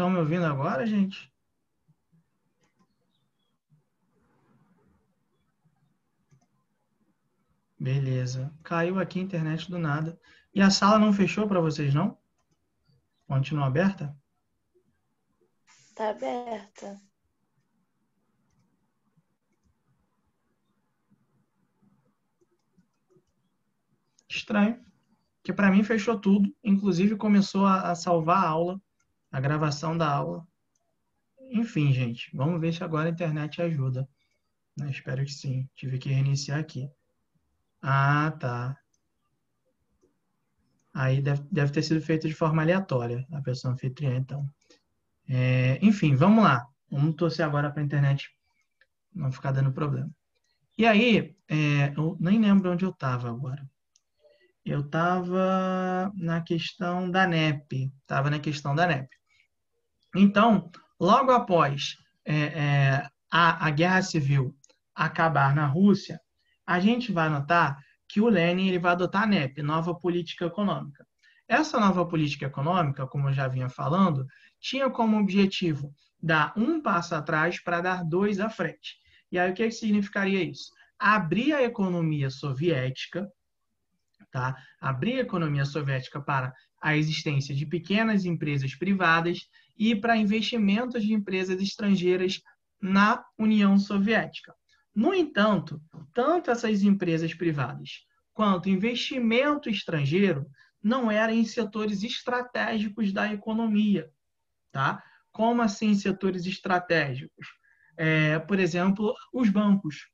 Estão me ouvindo agora, gente? Beleza. Caiu aqui a internet do nada. E a sala não fechou para vocês, não? Continua aberta? Tá aberta. Estranho. Porque para mim fechou tudo. Inclusive começou a salvar a aula, a gravação da aula. Enfim, gente. Vamos ver se agora a internet ajuda. Né? Espero que sim. Tive que reiniciar aqui. Ah, tá. Aí deve ter sido feito de forma aleatória, a pessoa anfitriã, então. Enfim, vamos lá. Vamos torcer agora para a internet não ficar dando problema. E aí, eu nem lembro onde eu estava agora. Eu estava na questão da NEP. Estava na questão da NEP. Então, logo após a Guerra Civil acabar na Rússia, a gente vai notar que o Lenin ele vai adotar a NEP, Nova Política Econômica. Essa nova política econômica, como eu já vinha falando, tinha como objetivo dar um passo atrás para dar dois à frente. E aí, o que significaria isso? Abrir a economia soviética, tá? Abrir a economia soviética para a existência de pequenas empresas privadas e para investimentos de empresas estrangeiras na União Soviética. No entanto, tanto essas empresas privadas quanto investimento estrangeiro não eram em setores estratégicos da economia, tá? Como assim setores estratégicos? Por exemplo, os bancos.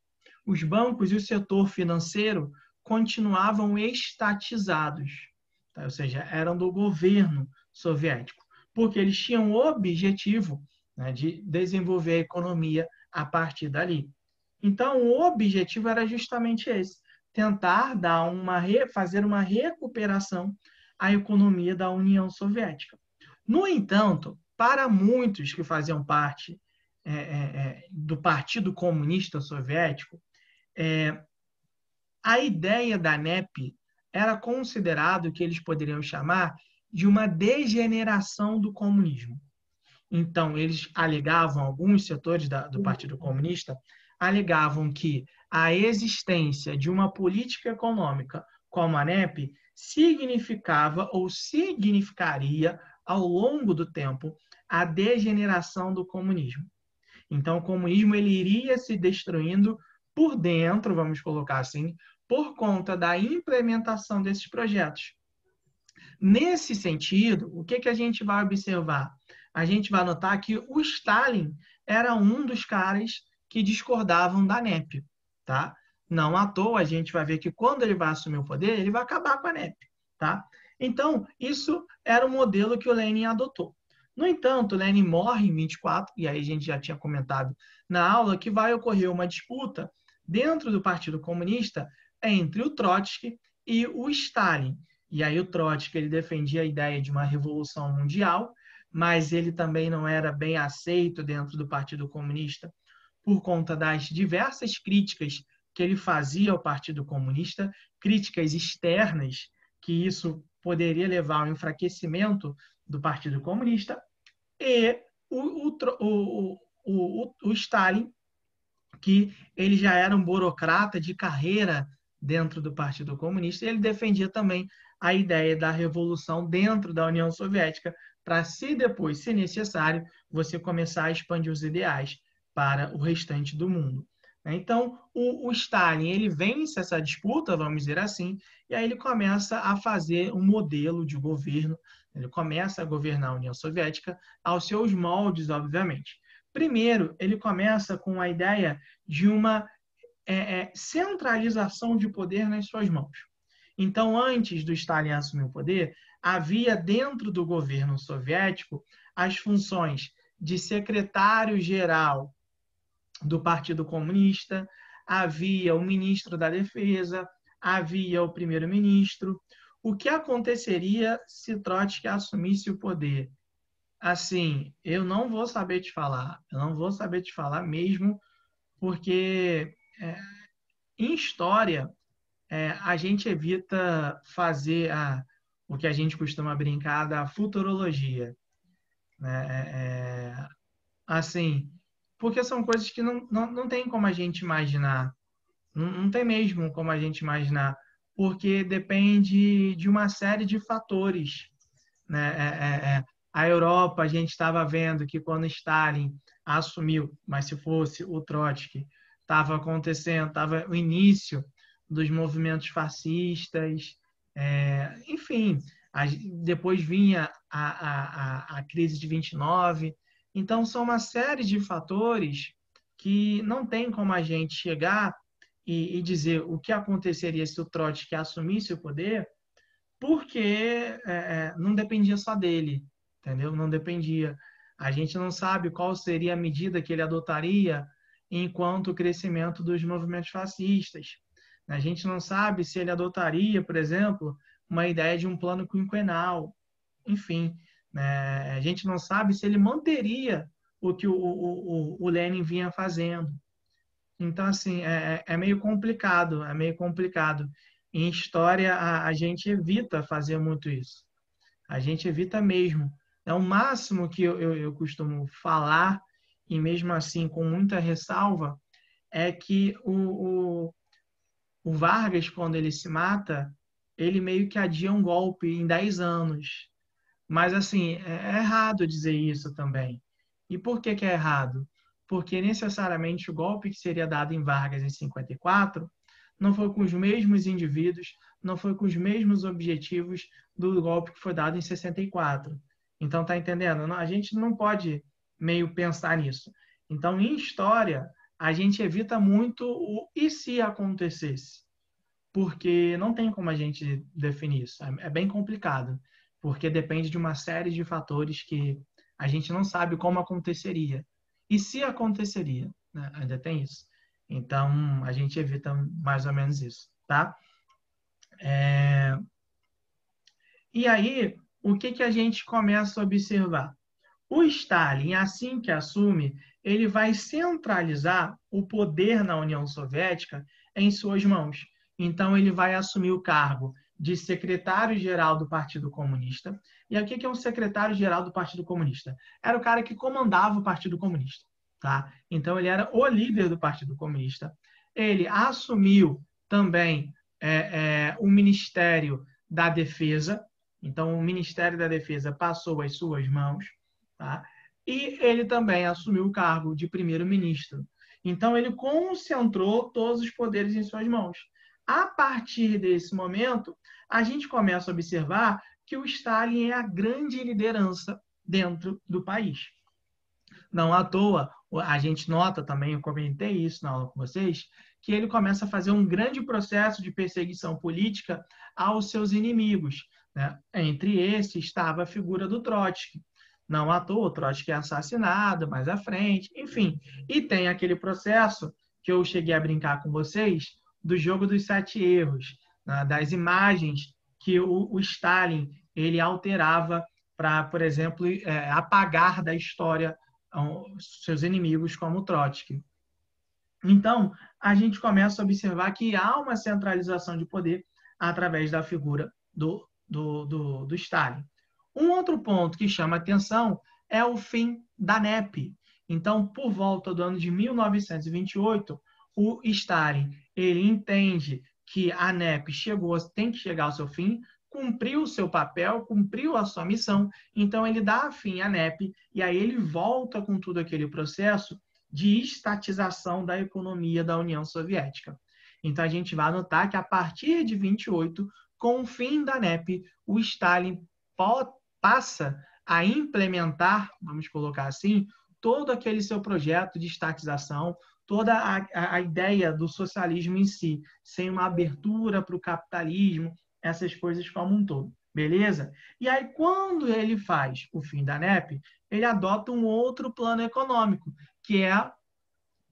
Os bancos e o setor financeiro continuavam estatizados, tá? Ou seja, eram do governo soviético, porque eles tinham o objetivo, né, de desenvolver a economia a partir dali. Então, o objetivo era justamente esse: tentar fazer uma recuperação à economia da União Soviética. No entanto, para muitos que faziam parte do Partido Comunista Soviético, a ideia da NEP era considerado que eles poderiam chamar de uma degeneração do comunismo. Então, eles alegavam, alguns setores do Partido Comunista alegavam que a existência de uma política econômica como a NEP significava ou significaria, ao longo do tempo, a degeneração do comunismo. Então, o comunismo ele iria se destruindo por dentro, vamos colocar assim, por conta da implementação desses projetos. Nesse sentido, o que a gente vai observar? A gente vai notar que o Stalin era um dos caras que discordavam da NEP, tá? Não à toa, a gente vai ver que quando ele vai assumir o poder, ele vai acabar com a NEP, tá? Então, isso era o modelo que o Lenin adotou. No entanto, o Lenin morre em 24, e aí a gente já tinha comentado na aula que vai ocorrer uma disputa dentro do Partido Comunista entre o Trotsky e o Stalin. E aí o Trotsky ele defendia a ideia de uma revolução mundial, mas ele também não era bem aceito dentro do Partido Comunista por conta das diversas críticas que ele fazia ao Partido Comunista, críticas externas, que isso poderia levar ao enfraquecimento do Partido Comunista, e o Stalin, que ele já era um burocrata de carreira dentro do Partido Comunista, e ele defendia também a ideia da revolução dentro da União Soviética, para se depois, se necessário, você começar a expandir os ideais para o restante do mundo. Então, o Stalin ele vence essa disputa, vamos dizer assim, e aí ele começa a fazer um modelo de governo, ele começa a governar a União Soviética aos seus moldes, obviamente. Primeiro, ele começa com a ideia de uma centralização de poder nas suas mãos. Então, antes do Stalin assumir o poder, havia dentro do governo soviético as funções de secretário-geral do Partido Comunista, havia o ministro da Defesa, havia o primeiro-ministro. O que aconteceria se Trotsky assumisse o poder? Assim, eu não vou saber te falar, eu não vou saber te falar mesmo, porque em história a gente evita fazer o que a gente costuma brincar da futurologia. né? Assim, porque são coisas que não tem como a gente imaginar. Não tem mesmo como a gente imaginar, porque depende de uma série de fatores, né? A Europa, a gente estava vendo que quando Stalin assumiu, mas se fosse o Trotsky, estava acontecendo, estava o início dos movimentos fascistas, enfim, depois vinha a crise de 29. Então, são uma série de fatores que não tem como a gente chegar e dizer o que aconteceria se o Trotsky assumisse o poder, porque não dependia só dele, entendeu? Não dependia. A gente não sabe qual seria a medida que ele adotaria enquanto o crescimento dos movimentos fascistas. A gente não sabe se ele adotaria, por exemplo, uma ideia de um plano quinquenal. Enfim, né? A gente não sabe se ele manteria o que o Lenin vinha fazendo. Então, assim, é meio complicado, é meio complicado. Em história, a gente evita fazer muito isso. A gente evita mesmo. É o máximo que eu costumo falar, e mesmo assim com muita ressalva, é que o Vargas, quando ele se mata, ele meio que adia um golpe em 10 anos. Mas, assim, é errado dizer isso também. E por que é errado? Porque necessariamente o golpe que seria dado em Vargas em 54 não foi com os mesmos indivíduos, não foi com os mesmos objetivos do golpe que foi dado em 64. Então, tá entendendo? A gente não pode meio pensar nisso. Então, em história, a gente evita muito o e se acontecesse, porque não tem como a gente definir isso. É bem complicado, porque depende de uma série de fatores que a gente não sabe como aconteceria. E se aconteceria, né? Ainda tem isso. Então, a gente evita mais ou menos isso, tá? E aí, o que a gente começa a observar? O Stalin, assim que assume, ele vai centralizar o poder na União Soviética em suas mãos. Então, ele vai assumir o cargo de secretário-geral do Partido Comunista. E aí, o que é um secretário-geral do Partido Comunista? Era o cara que comandava o Partido Comunista. Tá? Então, ele era o líder do Partido Comunista. Ele assumiu também o Ministério da Defesa. Então, o Ministério da Defesa passou às suas mãos. Tá? E ele também assumiu o cargo de primeiro-ministro. Então, ele concentrou todos os poderes em suas mãos. A partir desse momento, a gente começa a observar que o Stalin é a grande liderança dentro do país. Não à toa, a gente nota também, eu comentei isso na aula com vocês, que ele começa a fazer um grande processo de perseguição política aos seus inimigos. Né? Entre esses estava a figura do Trotsky. Não à toa, o Trotsky é assassinado mais à frente, enfim. E tem aquele processo que eu cheguei a brincar com vocês, do jogo dos 7 erros, né? Das imagens que o Stalin ele alterava para, por exemplo, apagar da história seus inimigos, como Trotsky. Então, a gente começa a observar que há uma centralização de poder através da figura do Stalin. Um outro ponto que chama atenção é o fim da NEP. Então, por volta do ano de 1928, o Stalin ele entende que a NEP tem que chegar ao seu fim, cumpriu o seu papel, cumpriu a sua missão, então ele dá fim à NEP e aí ele volta com todo aquele processo de estatização da economia da União Soviética. Então a gente vai notar que a partir de 28, com o fim da NEP, o Stalin passa a implementar, vamos colocar assim, todo aquele seu projeto de estatização, toda a ideia do socialismo em si, sem uma abertura para o capitalismo, essas coisas como um todo. Beleza? E aí, quando ele faz o fim da NEP, ele adota um outro plano econômico, que é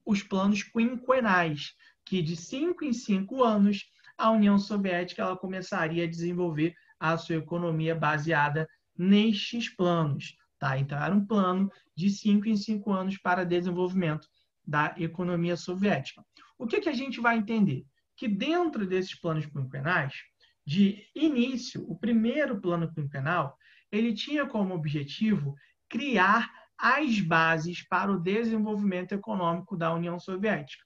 os planos quinquenais, que de 5 em 5 anos a União Soviética ela começaria a desenvolver a sua economia baseada nestes planos. Tá? Então, era um plano de 5 em 5 anos para desenvolvimento da economia soviética. O que a gente vai entender? Que dentro desses planos quinquenais, de início, o primeiro plano quinquenal, ele tinha como objetivo criar as bases para o desenvolvimento econômico da União Soviética.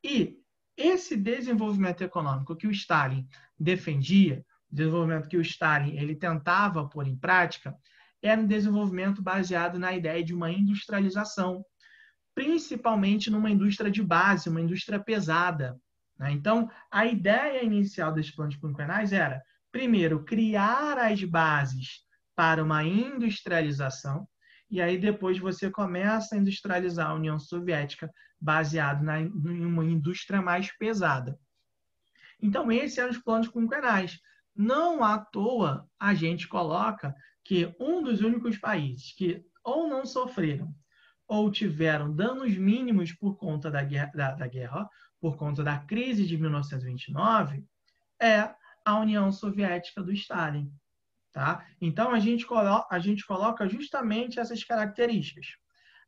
E esse desenvolvimento econômico que o Stalin defendia, o desenvolvimento que o Stalin ele tentava pôr em prática, era um desenvolvimento baseado na ideia de uma industrialização, principalmente numa indústria de base, uma indústria pesada. Né? Então, a ideia inicial desses planos quinquenais era, primeiro, criar as bases para uma industrialização, e aí depois você começa a industrializar a União Soviética baseado em uma indústria mais pesada. Então, esses eram os planos quinquenais. Não à toa a gente coloca que um dos únicos países que ou não sofreram ou tiveram danos mínimos por conta da guerra, por conta da crise de 1929, é a União Soviética do Stalin. Tá? Então, a gente coloca justamente essas características.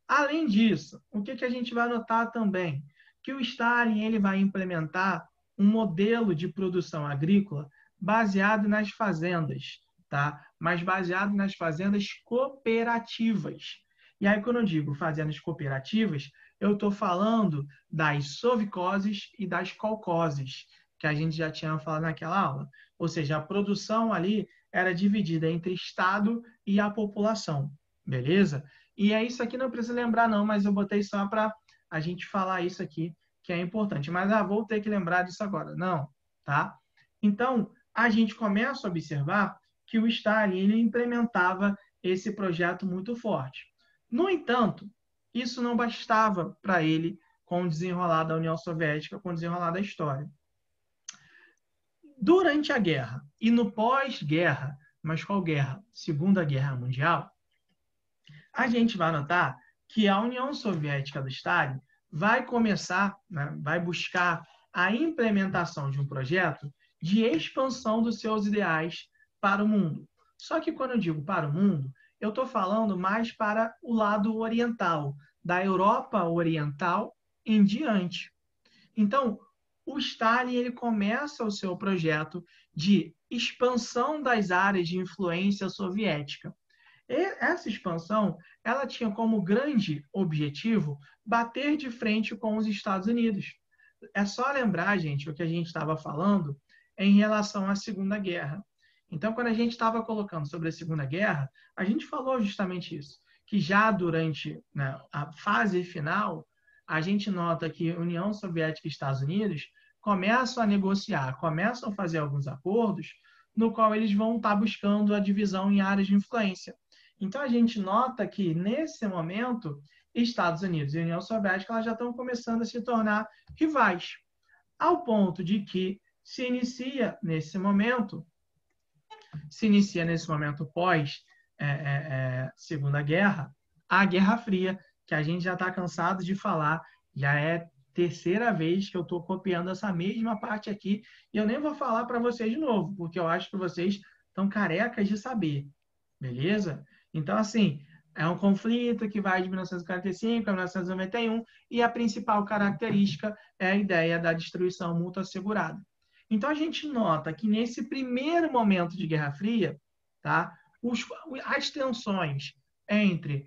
Além disso, o que a gente vai notar também? Que o Stalin ele vai implementar um modelo de produção agrícola baseado nas fazendas, tá? Mas baseado nas fazendas cooperativas. E aí, quando eu digo fazendas cooperativas, eu estou falando das sovkhozes e das kolkhozes, que a gente já tinha falado naquela aula. Ou seja, a produção ali era dividida entre Estado e a população, beleza? E é isso aqui, não precisa lembrar não, mas eu botei só para a gente falar isso aqui, que é importante. Mas vou ter que lembrar disso agora. Não, tá? Então, a gente começa a observar que o Stalin ele implementava esse projeto muito forte. No entanto, isso não bastava para ele com o desenrolar da União Soviética, com o desenrolar da história. Durante a guerra e no pós-guerra, mas qual guerra? Segunda Guerra Mundial, a gente vai notar que a União Soviética do Stalin vai começar, né, vai buscar a implementação de um projeto de expansão dos seus ideais para o mundo. Só que quando eu digo para o mundo, eu estou falando mais para o lado oriental, da Europa Oriental em diante. Então, o Stalin ele começa o seu projeto de expansão das áreas de influência soviética. E essa expansão ela tinha como grande objetivo bater de frente com os Estados Unidos. É só lembrar, gente, o que a gente estava falando em relação à Segunda Guerra. Então, quando a gente estava colocando sobre a Segunda Guerra, a gente falou justamente isso, que já durante, né, a fase final, a gente nota que União Soviética e Estados Unidos começam a negociar, começam a fazer alguns acordos, no qual eles vão estar buscando a divisão em áreas de influência. Então, a gente nota que, nesse momento, Estados Unidos e União Soviética elas já estão começando a se tornar rivais, ao ponto de que se inicia nesse momento pós Segunda Guerra, a Guerra Fria, que a gente já está cansado de falar, já é terceira vez que eu estou copiando essa mesma parte aqui, e eu nem vou falar para vocês de novo, porque eu acho que vocês estão carecas de saber, beleza? Então, assim, é um conflito que vai de 1945 a 1991, e a principal característica é a ideia da destruição mútua assegurada. Então, a gente nota que nesse primeiro momento de Guerra Fria, tá, as tensões entre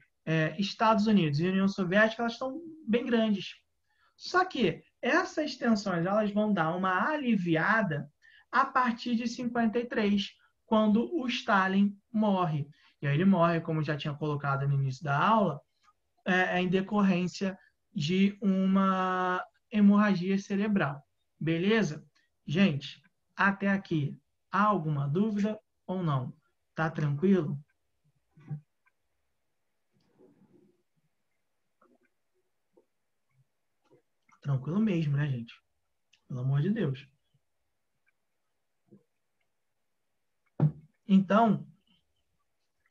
Estados Unidos e União Soviética elas estão bem grandes. Só que essas tensões elas vão dar uma aliviada a partir de 53, quando o Stalin morre. E aí ele morre, como já tinha colocado no início da aula, em decorrência de uma hemorragia cerebral. Beleza? Gente, até aqui, há alguma dúvida ou não? Tá tranquilo? Tranquilo mesmo, né, gente? Pelo amor de Deus. Então,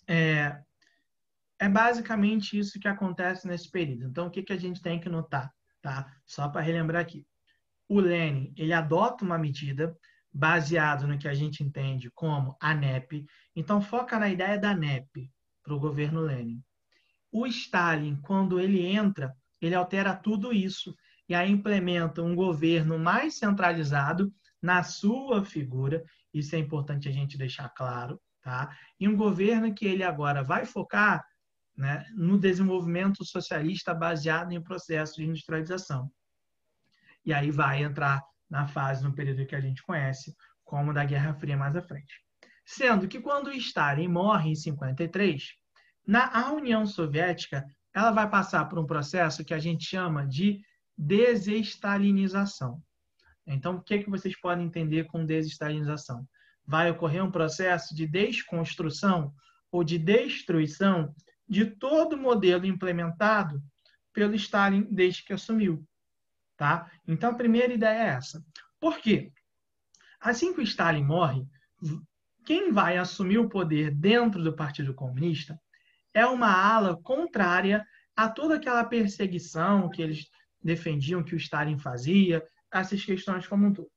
é basicamente isso que acontece nesse período. Então, o que a gente tem que notar? Tá? Só para relembrar aqui. O Lenin, ele adota uma medida baseado no que a gente entende como a NEP. Então, foca na ideia da NEP para o governo Lenin. O Stalin, quando ele entra, ele altera tudo isso e aí implementa um governo mais centralizado na sua figura. Isso é importante a gente deixar claro, tá? E um governo que ele agora vai focar né, no desenvolvimento socialista baseado em processo de industrialização. E aí vai entrar na fase, no período que a gente conhece, como da Guerra Fria mais à frente. Sendo que quando Stalin morre em 53, a União Soviética ela vai passar por um processo que a gente chama de desestalinização. Então, o que vocês podem entender com desestalinização? Vai ocorrer um processo de desconstrução ou de destruição de todo o modelo implementado pelo Stalin desde que assumiu. Tá? Então, a primeira ideia é essa. Por quê? Assim que o Stalin morre, quem vai assumir o poder dentro do Partido Comunista é uma ala contrária a toda aquela perseguição que eles defendiam que o Stalin fazia, essas questões como um todo.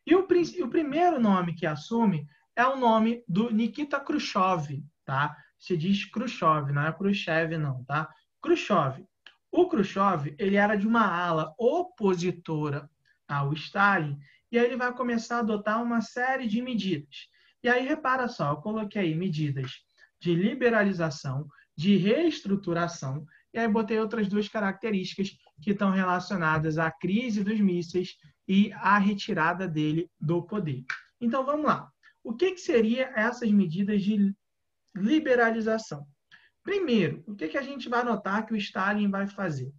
E o primeiro nome que assume é o nome do Nikita Khrushchev, tá? Se diz Khrushchev, não é Khrushchev não, tá? Khrushchev. O Khrushchev, ele era de uma ala opositora ao Stalin, e aí ele vai começar a adotar uma série de medidas. E aí, repara só, eu coloquei aí medidas de liberalização, de reestruturação, e aí botei outras duas características que estão relacionadas à crise dos mísseis e à retirada dele do poder. Então, vamos lá. O que seriam essas medidas de liberalização? Primeiro, o que a gente vai notar que o Stalin vai fazer?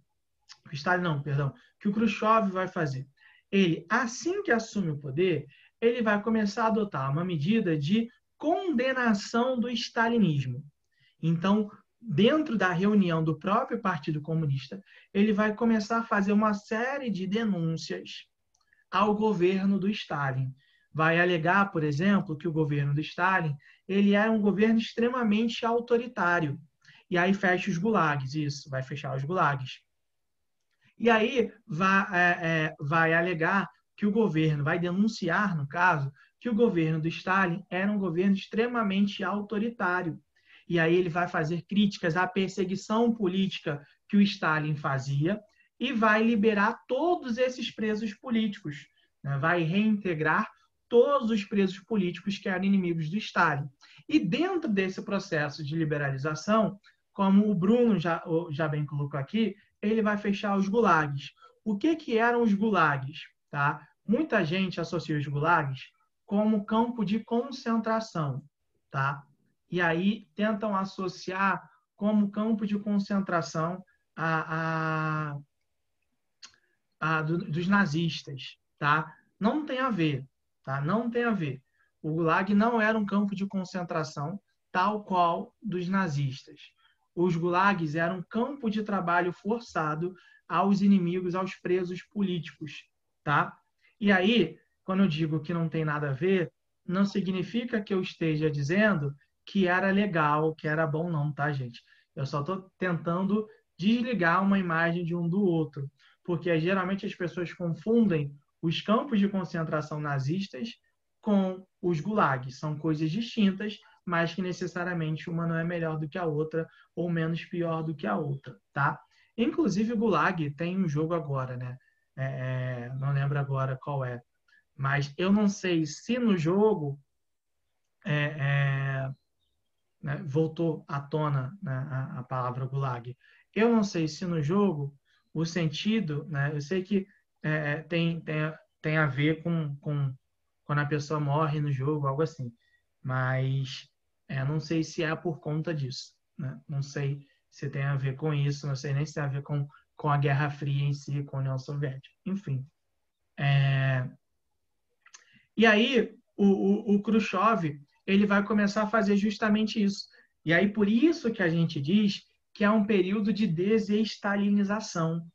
O Stalin não, perdão, que o Khrushchev vai fazer. Ele, assim que assume o poder, ele vai começar a adotar uma medida de condenação do stalinismo. Então, dentro da reunião do próprio Partido Comunista, ele vai começar a fazer uma série de denúncias ao governo do Stalin. Vai alegar, por exemplo, que o governo do Stalin ele era um governo extremamente autoritário. E aí fecha os gulags, isso, vai fechar os gulags. E aí vai alegar que o governo, vai denunciar, no caso, que o governo do Stalin era um governo extremamente autoritário. E aí ele vai fazer críticas à perseguição política que o Stalin fazia e vai liberar todos esses presos políticos, né? Vai reintegrar todos os presos políticos que eram inimigos do Stalin. E dentro desse processo de liberalização, como o Bruno já bem colocou aqui, ele vai fechar os gulags. O que eram os gulags? Tá? Muita gente associa os gulags como campo de concentração. Tá? E aí tentam associar como campo de concentração dos nazistas. Tá? Não tem a ver. Tá? Não tem a ver. O gulag não era um campo de concentração tal qual dos nazistas. Os gulags eram um campo de trabalho forçado aos inimigos, aos presos políticos, tá? E aí, quando eu digo que não tem nada a ver, não significa que eu esteja dizendo que era legal, que era bom, não, tá, gente? Eu só estou tentando desligar uma imagem de um do outro, porque geralmente as pessoas confundem os campos de concentração nazistas com os gulags. São coisas distintas, mas que necessariamente uma não é melhor do que a outra ou menos pior do que a outra, tá? Inclusive o Gulag tem um jogo agora, né? Não lembro agora qual é, mas eu não sei se no jogo né, voltou à tona, né, a palavra Gulag. Eu não sei se no jogo o sentido, né? Eu sei que tem a ver com quando a pessoa morre no jogo, algo assim, mas não sei se é por conta disso, né? Não sei se tem a ver com isso, não sei nem se tem a ver com a Guerra Fria em si, com a União Soviética. Enfim. E aí, o Khrushchev, ele vai começar a fazer justamente isso. E aí, por isso que a gente diz que é um período de desestalinização.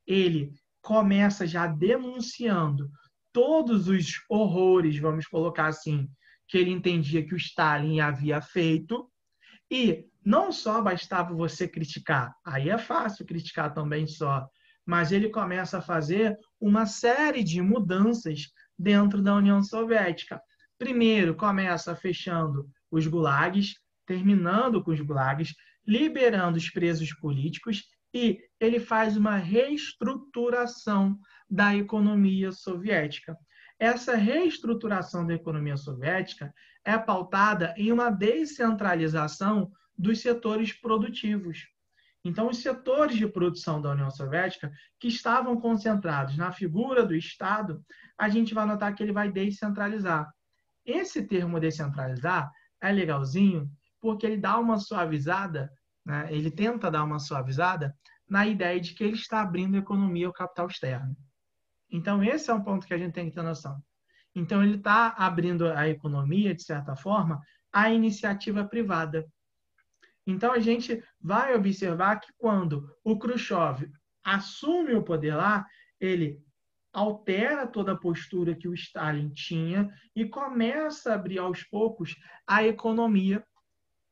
Ele começa já denunciando todos os horrores, vamos colocar assim, que ele entendia que o Stalin havia feito, e não só bastava você criticar, aí é fácil criticar também só, mas ele começa a fazer uma série de mudanças dentro da União Soviética. Primeiro, começa fechando os gulags, terminando com os gulags, liberando os presos políticos, e ele faz uma reestruturação da economia soviética. Essa reestruturação da economia soviética é pautada em uma descentralização dos setores produtivos. Então, os setores de produção da União Soviética, que estavam concentrados na figura do Estado, a gente vai notar que ele vai descentralizar. Esse termo descentralizar é legalzinho porque ele dá uma suavizada, né? Ele tenta dar uma suavizada na ideia de que ele está abrindo a economia ao capital externo. Então, esse é um ponto que a gente tem que ter noção. Então, ele está abrindo a economia, de certa forma, à iniciativa privada. Então, a gente vai observar que quando o Khrushchev assume o poder lá, ele altera toda a postura que o Stalin tinha e começa a abrir aos poucos a economia,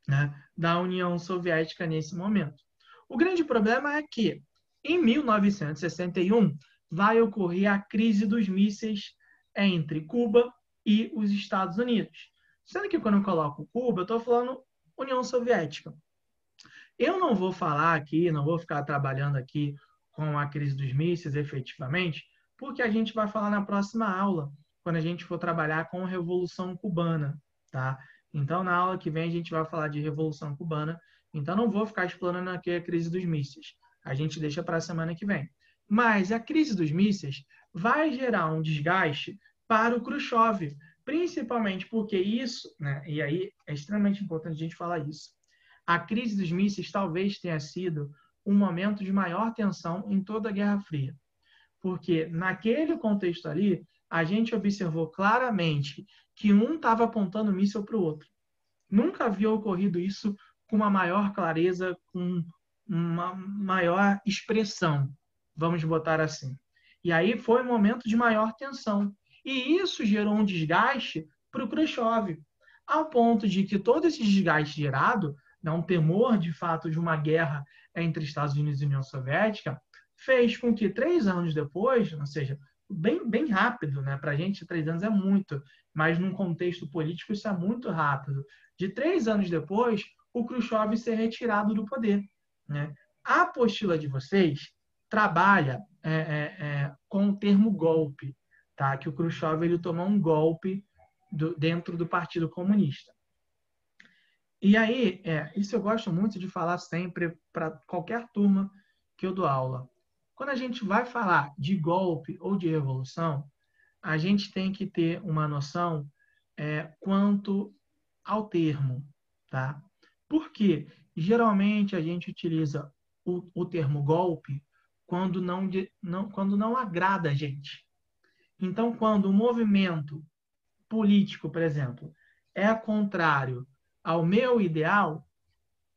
né, da União Soviética nesse momento. O grande problema é que, em 1961, vai ocorrer a crise dos mísseis entre Cuba e os Estados Unidos. Sendo que quando eu coloco Cuba, eu estou falando União Soviética. Eu não vou falar aqui, não vou ficar trabalhando aqui com a crise dos mísseis efetivamente, porque a gente vai falar na próxima aula, quando a gente for trabalhar com a Revolução Cubana, tá? Então, na aula que vem, a gente vai falar de Revolução Cubana, então não vou ficar explorando aqui a crise dos mísseis. A gente deixa para a semana que vem. Mas a crise dos mísseis vai gerar um desgaste para o Khrushchev, principalmente porque isso, né, e aí é extremamente importante a gente falar isso, a crise dos mísseis talvez tenha sido um momento de maior tensão em toda a Guerra Fria. Porque naquele contexto ali, a gente observou claramente que um estava apontando míssil para o outro. Nunca havia ocorrido isso com uma maior clareza, com uma maior expressão, vamos botar assim. E aí foi um momento de maior tensão. E isso gerou um desgaste para o Khrushchev, ao ponto de que todo esse desgaste gerado, um temor de fato de uma guerra entre Estados Unidos e União Soviética, fez com que 3 anos depois, ou seja, bem rápido, né? Para a gente 3 anos é muito, mas num contexto político isso é muito rápido. De 3 anos depois, o Khrushchev ser retirado do poder, né? A apostila de vocês trabalha com o termo golpe, tá? Que o Khrushchev ele tomou um golpe dentro do Partido Comunista. E aí, isso eu gosto muito de falar sempre para qualquer turma que eu dou aula. Quando a gente vai falar de golpe ou de revolução, a gente tem que ter uma noção quanto ao termo, tá? Porque geralmente a gente utiliza o termo golpe quando não agrada a gente. Então, quando o movimento político, por exemplo, é contrário ao meu ideal,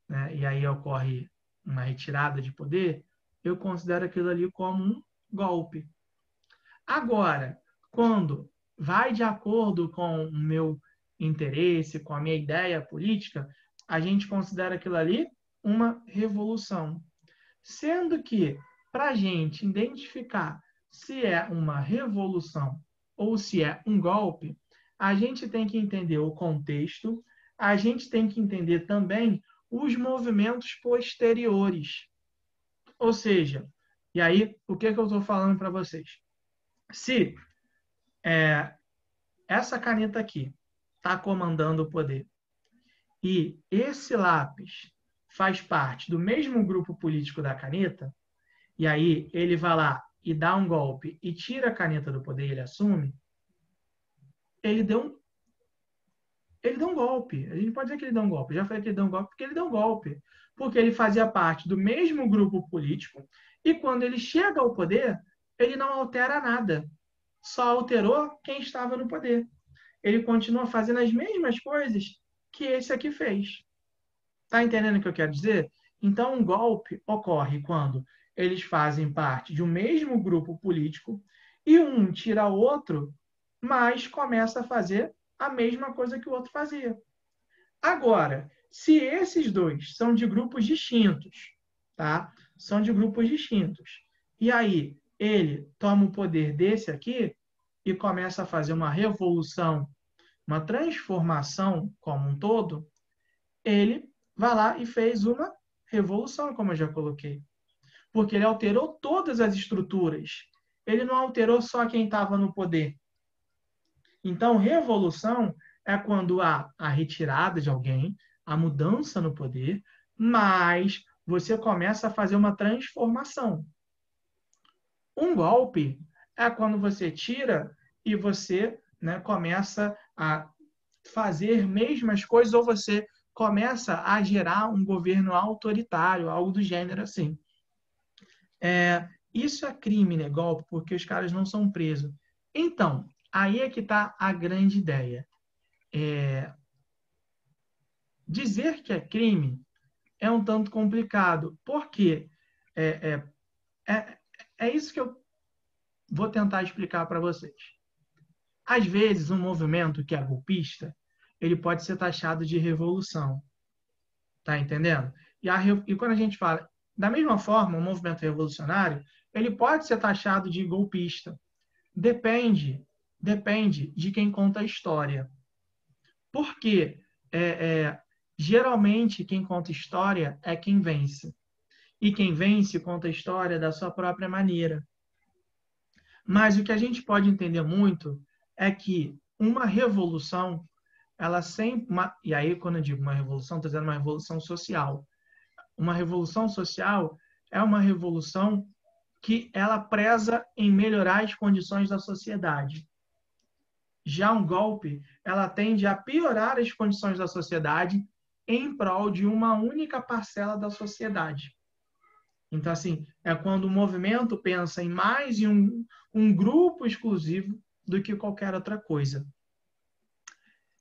né, e aí ocorre uma retirada de poder, eu considero aquilo ali como um golpe. Agora, quando vai de acordo com o meu interesse, com a minha ideia política, a gente considera aquilo ali uma revolução. Sendo que, para a gente identificar se é uma revolução ou se é um golpe, a gente tem que entender o contexto, a gente tem que entender também os movimentos posteriores. Ou seja, e aí, o que eu estou falando para vocês? Se essa caneta aqui está comandando o poder e esse lápis faz parte do mesmo grupo político da caneta, e aí ele vai lá e dá um golpe e tira a caneta do poder e ele assume, ele deu um golpe. A gente pode dizer que ele deu um golpe. Eu já falei que ele deu um golpe porque ele deu um golpe. Porque ele fazia parte do mesmo grupo político e quando ele chega ao poder, ele não altera nada. Só alterou quem estava no poder. Ele continua fazendo as mesmas coisas que esse aqui fez. Tá entendendo o que eu quero dizer? Então, um golpe ocorre quando eles fazem parte de um mesmo grupo político e um tira o outro, mas começa a fazer a mesma coisa que o outro fazia. Agora, se esses dois são de grupos distintos, tá? São de grupos distintos. E aí ele toma o poder desse aqui e começa a fazer uma revolução, uma transformação como um todo, ele vai lá e fez uma revolução, como eu já coloquei. Porque ele alterou todas as estruturas. Ele não alterou só quem estava no poder. Então, revolução é quando há a retirada de alguém, a mudança no poder, mas você começa a fazer uma transformação. Um golpe é quando você tira e você, né, começa a fazer mesmas coisas ou você começa a gerar um governo autoritário, algo do gênero assim. Isso é crime, né, golpe, porque os caras não são presos. Então, aí é que está a grande ideia. Dizer que é crime é um tanto complicado, porque é isso que eu vou tentar explicar para vocês. Às vezes, um movimento que é golpista, ele pode ser taxado de revolução. Tá entendendo? E quando a gente fala, da mesma forma, um movimento revolucionário, ele pode ser taxado de golpista. Depende de quem conta a história. Porque geralmente quem conta história é quem vence. E quem vence conta a história da sua própria maneira. Mas o que a gente pode entender muito é que uma revolução, ela sempre. E aí, quando eu digo uma revolução, estou dizendo uma revolução social. Uma revolução social é uma revolução que ela preza em melhorar as condições da sociedade. Já um golpe, ela tende a piorar as condições da sociedade em prol de uma única parcela da sociedade. Então, assim, é quando o movimento pensa em mais em um grupo exclusivo do que qualquer outra coisa.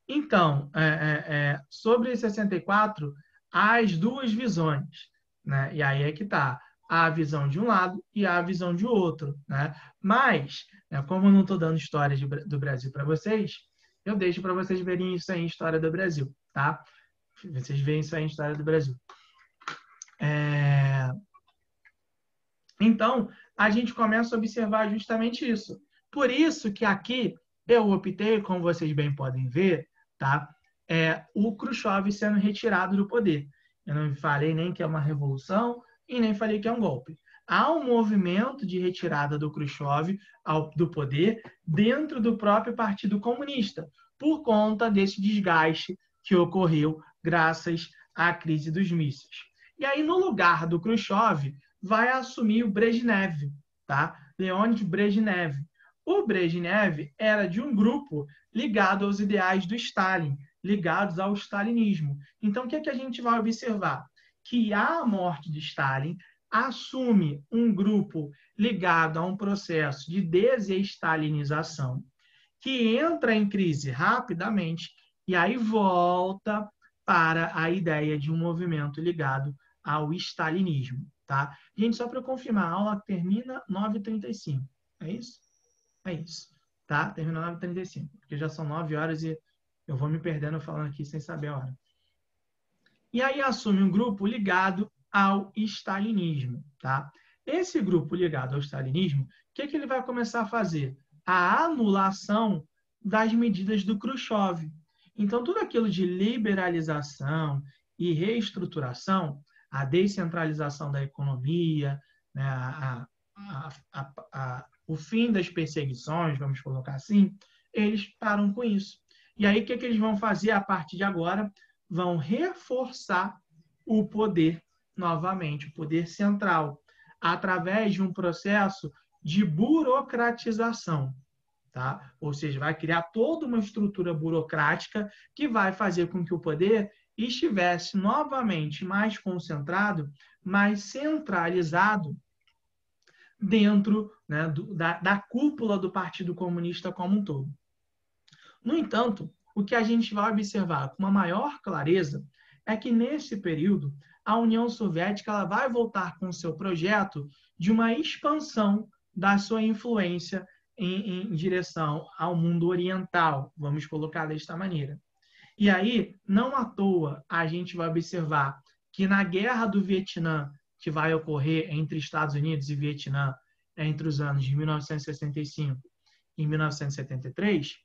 Então, sobre 64, há as duas visões, né? E aí é que está a visão de um lado e a visão de outro, né? Mas, né, como eu não estou dando história do Brasil para vocês, eu deixo para vocês verem isso aí em História do Brasil, tá? Vocês veem isso aí em História do Brasil. Então, a gente começa a observar justamente isso. Por isso que aqui eu optei, como vocês bem podem ver, tá? O Khrushchev sendo retirado do poder. Eu não falei nem que é uma revolução e nem falei que é um golpe. Há um movimento de retirada do Khrushchev do poder dentro do próprio Partido Comunista, por conta desse desgaste que ocorreu graças à crise dos mísseis. E aí, no lugar do Khrushchev, vai assumir o Brezhnev, tá? Leonid Brezhnev. O Brezhnev era de um grupo ligado aos ideais do Stalin, ligados ao stalinismo. Então, o que a gente vai observar? Que a morte de Stalin assume um grupo ligado a um processo de desestalinização, que entra em crise rapidamente e aí volta para a ideia de um movimento ligado ao stalinismo. Tá? Gente, só para eu confirmar, a aula termina 9h35. É isso? É isso. Tá? Termina 9h35. Porque já são 9 horas e eu vou me perdendo falando aqui sem saber a hora. E aí assume um grupo ligado ao stalinismo. Tá? Esse grupo ligado ao stalinismo, o que ele vai começar a fazer? A anulação das medidas do Khrushchev. Então, tudo aquilo de liberalização e reestruturação, a descentralização da economia, né, o fim das perseguições, vamos colocar assim, eles param com isso. E aí, o que eles vão fazer a partir de agora? Vão reforçar o poder novamente, o poder central, através de um processo de burocratização. Tá? Ou seja, vai criar toda uma estrutura burocrática que vai fazer com que o poder estivesse novamente mais concentrado, mais centralizado dentro, né, da cúpula do Partido Comunista como um todo. No entanto, o que a gente vai observar com uma maior clareza é que, nesse período, a União Soviética ela vai voltar com seu projeto de uma expansão da sua influência em direção ao mundo oriental, vamos colocar desta maneira. E aí, não à toa, a gente vai observar que na Guerra do Vietnã, que vai ocorrer entre Estados Unidos e Vietnã entre os anos de 1965 e 1973,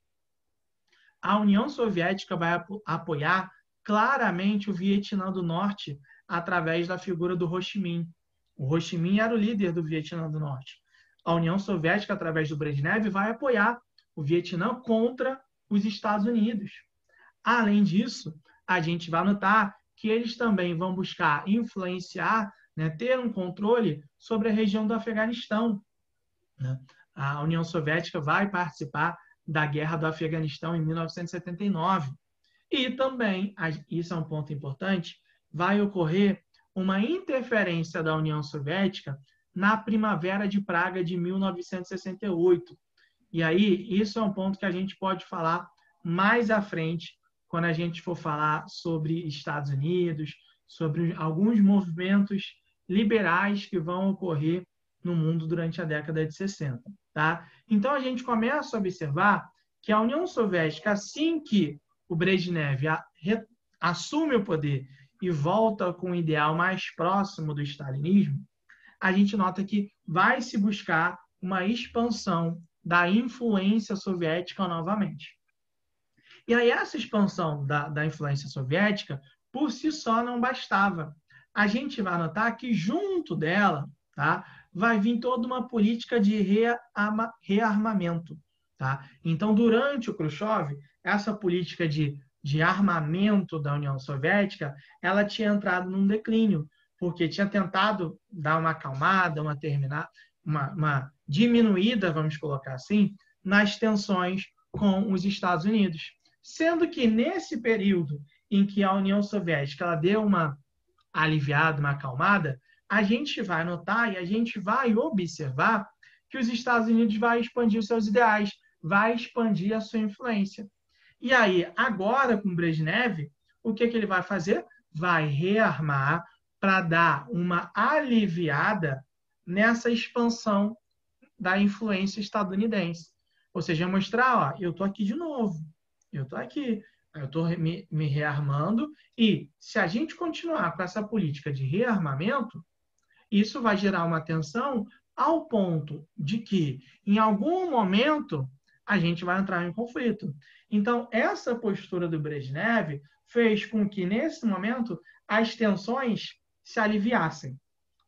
a União Soviética vai apoiar claramente o Vietnã do Norte através da figura do Ho Chi Minh. O Ho Chi Minh era o líder do Vietnã do Norte. A União Soviética, através do Brezhnev, vai apoiar o Vietnã contra os Estados Unidos. Além disso, a gente vai notar que eles também vão buscar influenciar, né, ter um controle sobre a região do Afeganistão, né? A União Soviética vai participar da Guerra do Afeganistão em 1979. E também, isso é um ponto importante, vai ocorrer uma interferência da União Soviética na Primavera de Praga de 1968. E aí, isso é um ponto que a gente pode falar mais à frente, quando a gente for falar sobre Estados Unidos, sobre alguns movimentos liberais que vão ocorrer no mundo durante a década de 60. Tá? Então, a gente começa a observar que a União Soviética, assim que o Brezhnev assume o poder e volta com um ideal mais próximo do stalinismo, a gente nota que vai se buscar uma expansão da influência soviética novamente. E aí essa expansão da influência soviética, por si só, não bastava. A gente vai notar que junto dela, tá, vai vir toda uma política de rearmamento. Tá? Então, durante o Khrushchev, essa política de armamento da União Soviética, ela tinha entrado num declínio, porque tinha tentado dar uma acalmada, uma diminuída, vamos colocar assim, nas tensões com os Estados Unidos. Sendo que nesse período em que a União Soviética ela deu uma aliviada, uma acalmada, a gente vai notar e a gente vai observar que os Estados Unidos vai expandir os seus ideais, vai expandir a sua influência. E aí, agora com Brezhnev, o que ele vai fazer? Vai rearmar para dar uma aliviada nessa expansão da influência estadunidense. Ou seja, mostrar, ó, eu estou aqui de novo, eu estou aqui, eu estou me rearmando, e se a gente continuar com essa política de rearmamento, isso vai gerar uma tensão ao ponto de que, em algum momento, a gente vai entrar em conflito. Então, essa postura do Brezhnev fez com que, nesse momento, as tensões se aliviassem.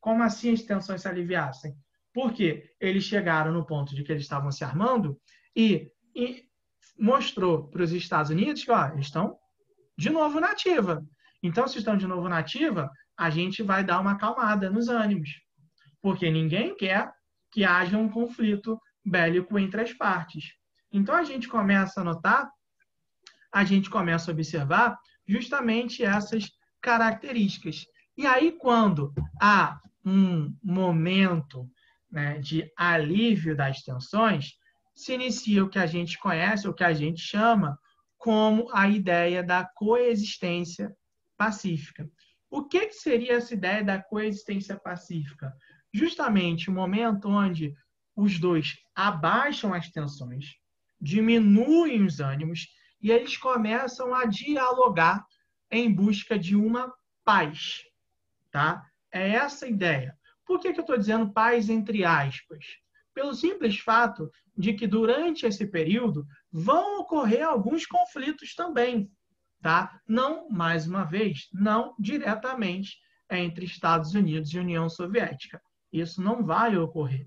Como assim as tensões se aliviassem? Porque eles chegaram no ponto de que eles estavam se armando e mostrou para os Estados Unidos que eles estão de novo na ativa. Então, se estão de novo na ativa, a gente vai dar uma acalmada nos ânimos. Porque ninguém quer que haja um conflito bélico entre as partes. Então, a gente começa a notar, a gente começa a observar justamente essas características. E aí, quando há um momento, né, de alívio das tensões, se inicia o que a gente conhece, o que a gente chama como a ideia da coexistência pacífica. O que seria essa ideia da coexistência pacífica? Justamente o momento onde os dois abaixam as tensões, diminuem os ânimos e eles começam a dialogar em busca de uma paz. Tá? É essa a ideia. Por que eu estou dizendo paz entre aspas? Pelo simples fato de que durante esse período vão ocorrer alguns conflitos também. Tá? Não, mais uma vez, não diretamente entre Estados Unidos e União Soviética. Isso não vai ocorrer.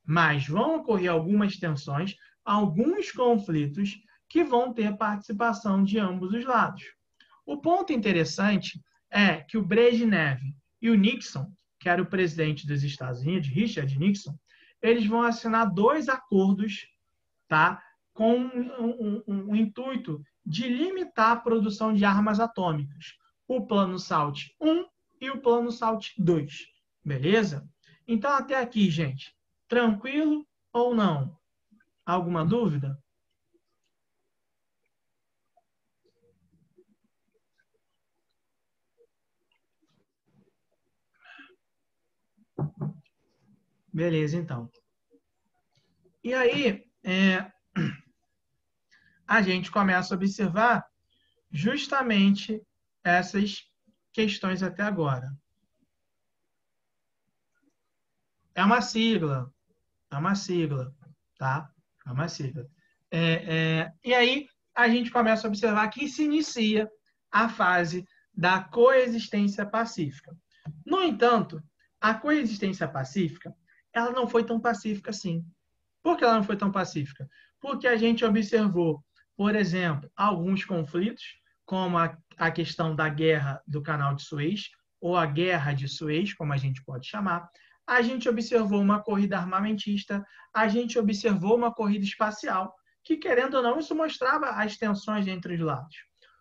Mas vão ocorrer algumas tensões, alguns conflitos que vão ter participação de ambos os lados. O ponto interessante é que o Brezhnev e o Nixon, que era o presidente dos Estados Unidos, Richard Nixon, eles vão assinar 2 acordos, tá, com um intuito de limitar a produção de armas atômicas. O Plano SALT I e o Plano SALT II. Beleza? Então, até aqui, gente, tranquilo ou não? Alguma dúvida? Beleza, então. E aí, a gente começa a observar justamente essas questões até agora. É uma sigla, tá? É uma sigla. E aí, a gente começa a observar que se inicia a fase da coexistência pacífica. No entanto, a coexistência pacífica, ela não foi tão pacífica assim. Por que ela não foi tão pacífica? Porque a gente observou, por exemplo, alguns conflitos, como a questão da guerra do Canal de Suez, ou a Guerra de Suez, como a gente pode chamar. A gente observou uma corrida armamentista, a gente observou uma corrida espacial, que, querendo ou não, isso mostrava as tensões entre os lados.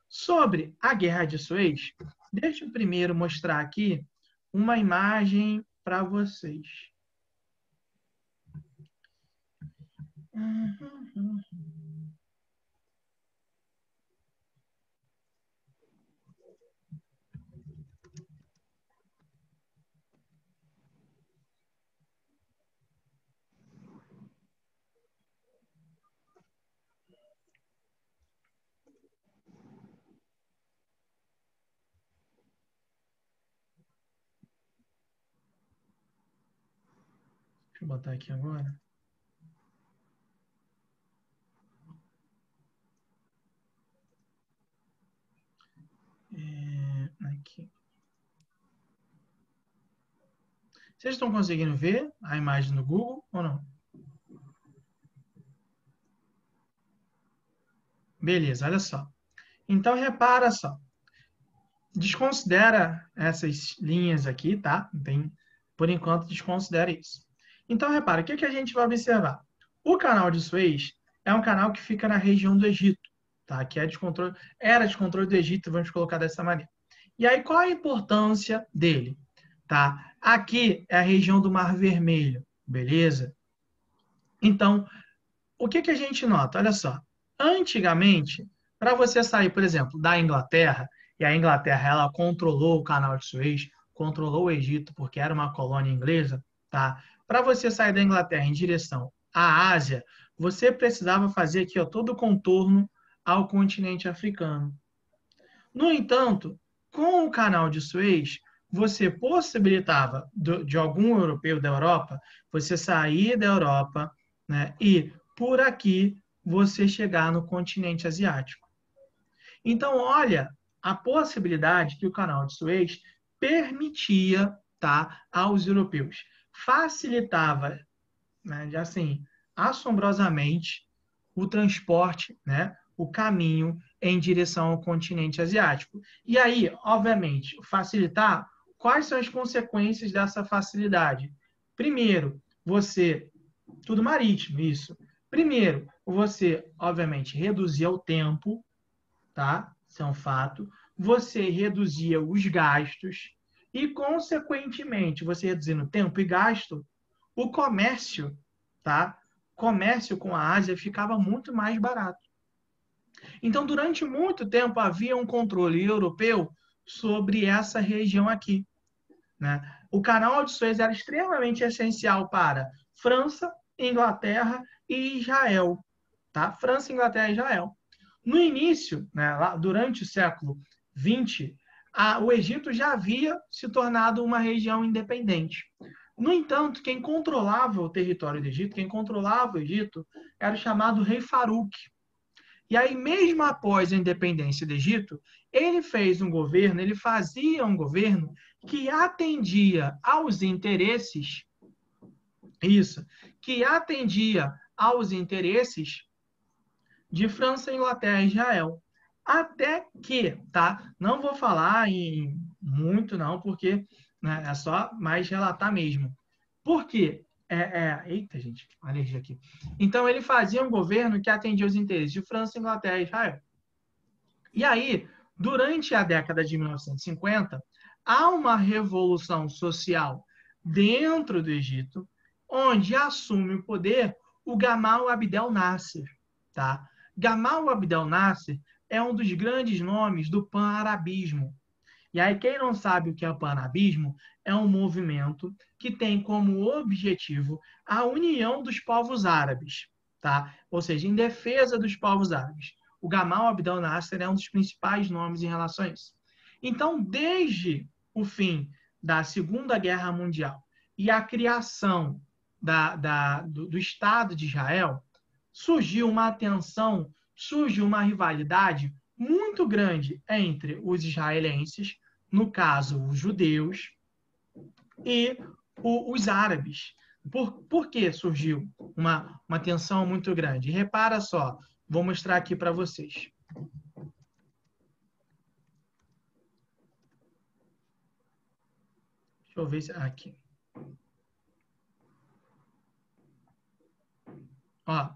Sobre a Guerra de Suez, deixa eu primeiro mostrar aqui uma imagem para vocês. Deixa eu botar aqui agora. Aqui. Vocês estão conseguindo ver a imagem no Google ou não? Beleza, olha só. Então, repara só. Desconsidera essas linhas aqui, tá? Por enquanto, desconsidera isso. Então, repara, o que a gente vai observar? O canal de Suez é um canal que fica na região do Egito, tá? Que era de controle do Egito, vamos colocar dessa maneira. E aí, qual a importância dele? Tá? Aqui é a região do Mar Vermelho, beleza? Então, o que a gente nota? Olha só. Antigamente, para você sair, por exemplo, da Inglaterra, e a Inglaterra ela controlou o Canal de Suez, controlou o Egito, porque era uma colônia inglesa, tá? Para você sair da Inglaterra em direção à Ásia, você precisava fazer aqui ó, todo o contorno ao continente africano. No entanto, com o Canal de Suez, você possibilitava de algum europeu da Europa, você sair da Europa, né, e por aqui você chegar no continente asiático. Então, olha a possibilidade que o Canal de Suez permitia, tá, aos europeus. Facilitava, né, assim, assombrosamente o transporte, né, o caminho em direção ao continente asiático. E aí, obviamente, facilitar, quais são as consequências dessa facilidade? Primeiro, tudo marítimo, isso. Primeiro, você, obviamente, reduzia o tempo, tá? Isso é um fato. Você reduzia os gastos e, consequentemente, você reduzindo tempo e gasto, o comércio, tá? Comércio com a Ásia ficava muito mais barato. Então, durante muito tempo, havia um controle europeu sobre essa região aqui, né? O Canal de Suez era extremamente essencial para França, Inglaterra e Israel. Tá? França, Inglaterra e Israel. No início, né, lá, durante o século XX, o Egito já havia se tornado uma região independente. No entanto, quem controlava o território do Egito, quem controlava o Egito, era o chamado rei Farouk. E aí, mesmo após a independência do Egito, ele fazia um governo que atendia aos interesses, de França, Inglaterra e Israel. Até que, tá? Não vou falar em muito não, porque né, é só mais relatar mesmo. Por quê? Eita, gente, alergia aqui. Então, ele fazia um governo que atendia os interesses de França, Inglaterra e Israel. E aí, durante a década de 1950, há uma revolução social dentro do Egito, onde assume o poder o Gamal Abdel Nasser. Tá? Gamal Abdel Nasser é um dos grandes nomes do pan-arabismo. E aí, quem não sabe o que é o pan-arabismo, é um movimento que tem como objetivo a união dos povos árabes, tá? Ou seja, em defesa dos povos árabes. O Gamal Abdel Nasser é um dos principais nomes em relação a isso. Então, desde o fim da Segunda Guerra Mundial e a criação do Estado de Israel, surgiu uma tensão, surgiu uma rivalidade muito grande entre os israelenses, no caso, os judeus, e os árabes. Por que surgiu uma tensão muito grande? Repara só, vou mostrar aqui para vocês. Deixa eu ver se... Aqui. Ó,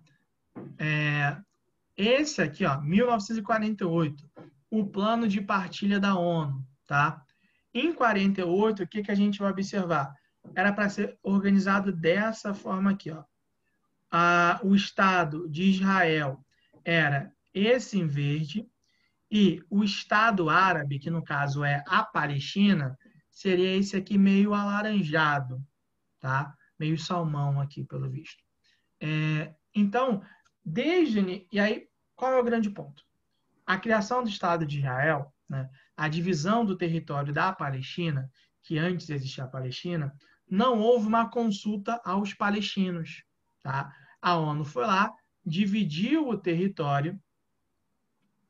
esse aqui, ó, 1948, o plano de partilha da ONU, tá? Em 48, o que a gente vai observar? Era para ser organizado dessa forma aqui, ó. O Estado de Israel era esse em verde, e o Estado árabe, que no caso é a Palestina, seria esse aqui meio alaranjado, tá? Meio salmão aqui, pelo visto. Então, e aí, qual é o grande ponto? A criação do Estado de Israel, né, a divisão do território da Palestina, que antes existia a Palestina, não houve uma consulta aos palestinos, tá? A ONU foi lá, dividiu o território,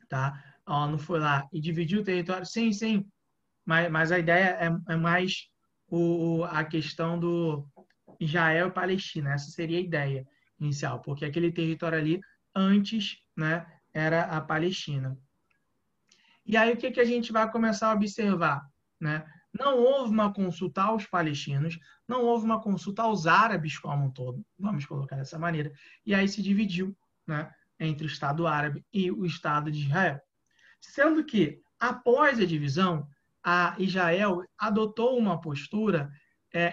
tá? A ONU foi lá e dividiu o território, sim, sim, mas a ideia é mais a questão do Israel e Palestina, essa seria a ideia inicial, porque aquele território ali, antes, né, era a Palestina. E aí o que a gente vai começar a observar? Né? Não houve uma consulta aos palestinos, não houve uma consulta aos árabes como um todo, vamos colocar dessa maneira, e aí se dividiu, né, entre o Estado árabe e o Estado de Israel. Sendo que, após a divisão, a Israel adotou uma postura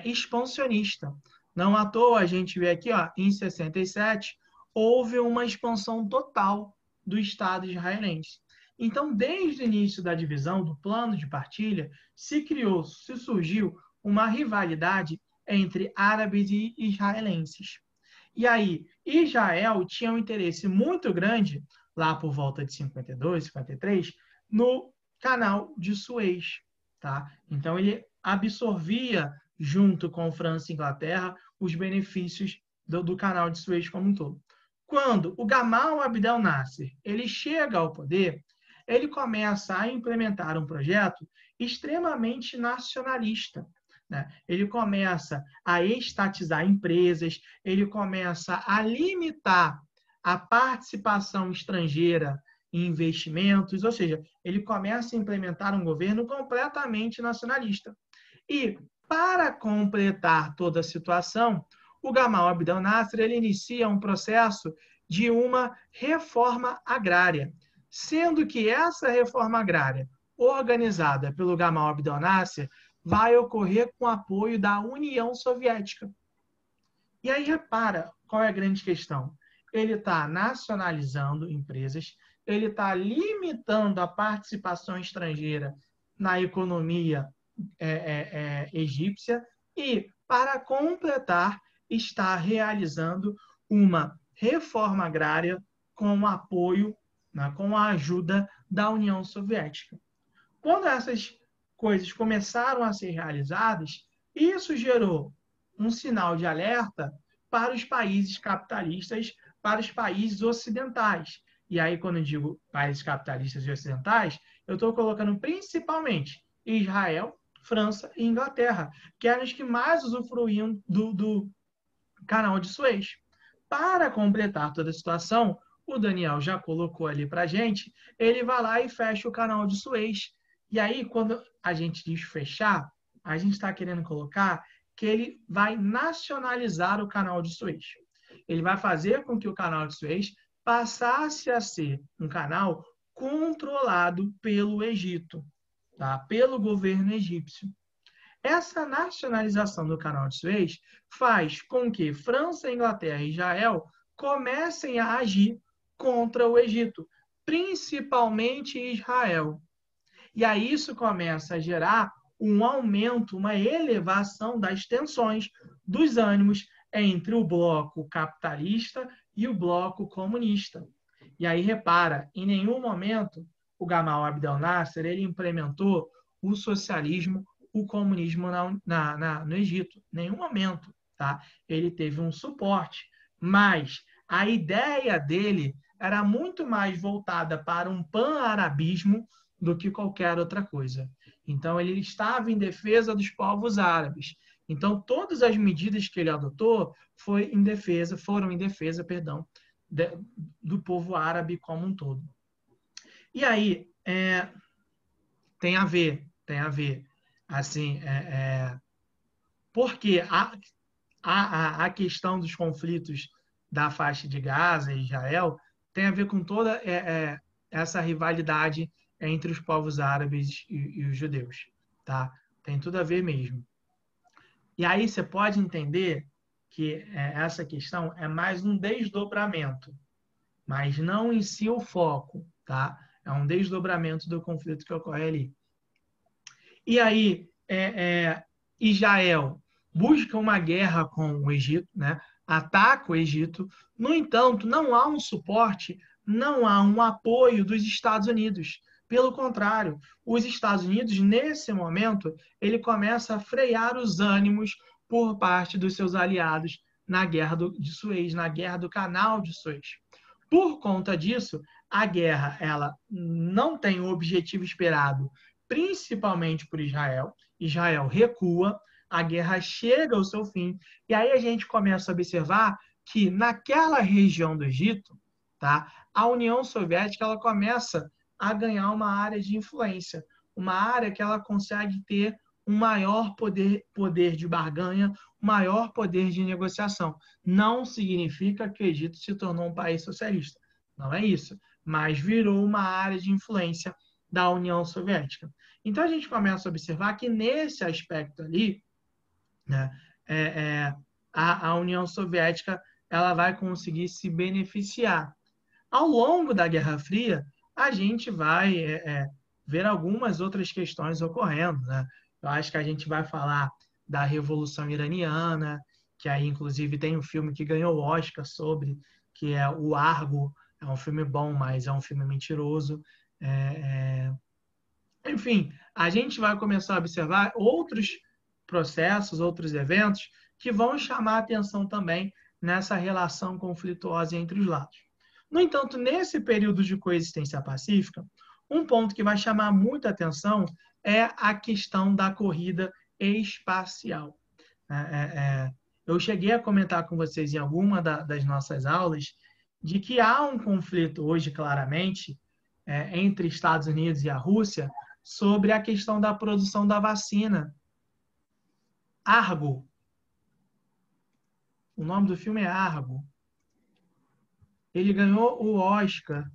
expansionista. Não à toa a gente vê aqui, ó, em 67, houve uma expansão total do Estado israelense. Então, desde o início da divisão, do plano de partilha, se surgiu uma rivalidade entre árabes e israelenses. E aí, Israel tinha um interesse muito grande, lá por volta de 52, 53, no canal de Suez. Tá? Então, ele absorvia, junto com França e Inglaterra, os benefícios do canal de Suez como um todo. Quando o Gamal Abdel Nasser ele chega ao poder, ele começa a implementar um projeto extremamente nacionalista. Né? Ele começa a estatizar empresas, ele começa a limitar a participação estrangeira em investimentos, ou seja, ele começa a implementar um governo completamente nacionalista. E, para completar toda a situação, o Gamal Abdel Nasser ele inicia um processo de uma reforma agrária, sendo que essa reforma agrária, organizada pelo Gamal Abdel Nasser, vai ocorrer com apoio da União Soviética. E aí, repara qual é a grande questão. Ele está nacionalizando empresas, ele está limitando a participação estrangeira na economia egípcia e, para completar, está realizando uma reforma agrária com o apoio, né, com a ajuda da União Soviética. Quando essas coisas começaram a ser realizadas, isso gerou um sinal de alerta para os países capitalistas, para os países ocidentais. E aí, quando eu digo países capitalistas e ocidentais, eu estou colocando principalmente Israel, França e Inglaterra, que eram os que mais usufruíam do canal de Suez. Para completar toda a situação, o Daniel já colocou ali para a gente, ele vai lá e fecha o canal de Suez. E aí, quando a gente diz fechar, a gente está querendo colocar que ele vai nacionalizar o canal de Suez. Ele vai fazer com que o canal de Suez passasse a ser um canal controlado pelo Egito, tá? Pelo governo egípcio. Essa nacionalização do canal de Suez faz com que França, Inglaterra e Israel comecem a agir contra o Egito, principalmente Israel. E aí isso começa a gerar um aumento, uma elevação das tensões, dos ânimos entre o bloco capitalista e o bloco comunista. E aí repara, em nenhum momento o Gamal Abdel Nasser ele implementou o socialismo, o comunismo no Egito. Em nenhum momento. Tá? Ele teve um suporte, mas a ideia dele era muito mais voltada para um pan-arabismo do que qualquer outra coisa. Então, ele estava em defesa dos povos árabes. Então, todas as medidas que ele adotou foram em defesa, do povo árabe como um todo. E aí, tem a ver, assim, porque a questão dos conflitos da faixa de Gaza e Israel tem a ver com toda essa rivalidade entre os povos árabes e os judeus, tá? Tem tudo a ver mesmo. E aí você pode entender que essa questão é mais um desdobramento, mas não em si o foco, tá? É um desdobramento do conflito que ocorre ali. E aí, Israel busca uma guerra com o Egito, né? Ataca o Egito. No entanto, não há um suporte, não há um apoio dos Estados Unidos. Pelo contrário, os Estados Unidos, nesse momento, ele começa a frear os ânimos por parte dos seus aliados na guerra de Suez, na guerra do Canal de Suez. Por conta disso, a guerra ela não tem o objetivo esperado, principalmente por Israel. Israel recua, a guerra chega ao seu fim, e aí a gente começa a observar que naquela região do Egito, tá, a União Soviética ela começa a ganhar uma área de influência, uma área que ela consegue ter um maior poder de barganha, maior poder de negociação. Não significa que o Egito se tornou um país socialista, não é isso, mas virou uma área de influência da União Soviética. Então a gente começa a observar que nesse aspecto ali, né, a União Soviética ela vai conseguir se beneficiar. Ao longo da Guerra Fria, a gente vai ver algumas outras questões ocorrendo, né? Eu acho que a gente vai falar da Revolução Iraniana, que aí inclusive tem um filme que ganhou o Oscar sobre, que é o Argo. É um filme bom, mas é um filme mentiroso. Enfim, a gente vai começar a observar outros processos, outros eventos que vão chamar a atenção também nessa relação conflituosa entre os lados. No entanto, nesse período de coexistência pacífica, um ponto que vai chamar muita atenção é a questão da corrida espacial. Eu cheguei a comentar com vocês em alguma das nossas aulas de que há um conflito hoje, claramente, entre Estados Unidos e a Rússia sobre a questão da produção da vacina. Argo. O nome do filme é Argo. Ele ganhou o Oscar,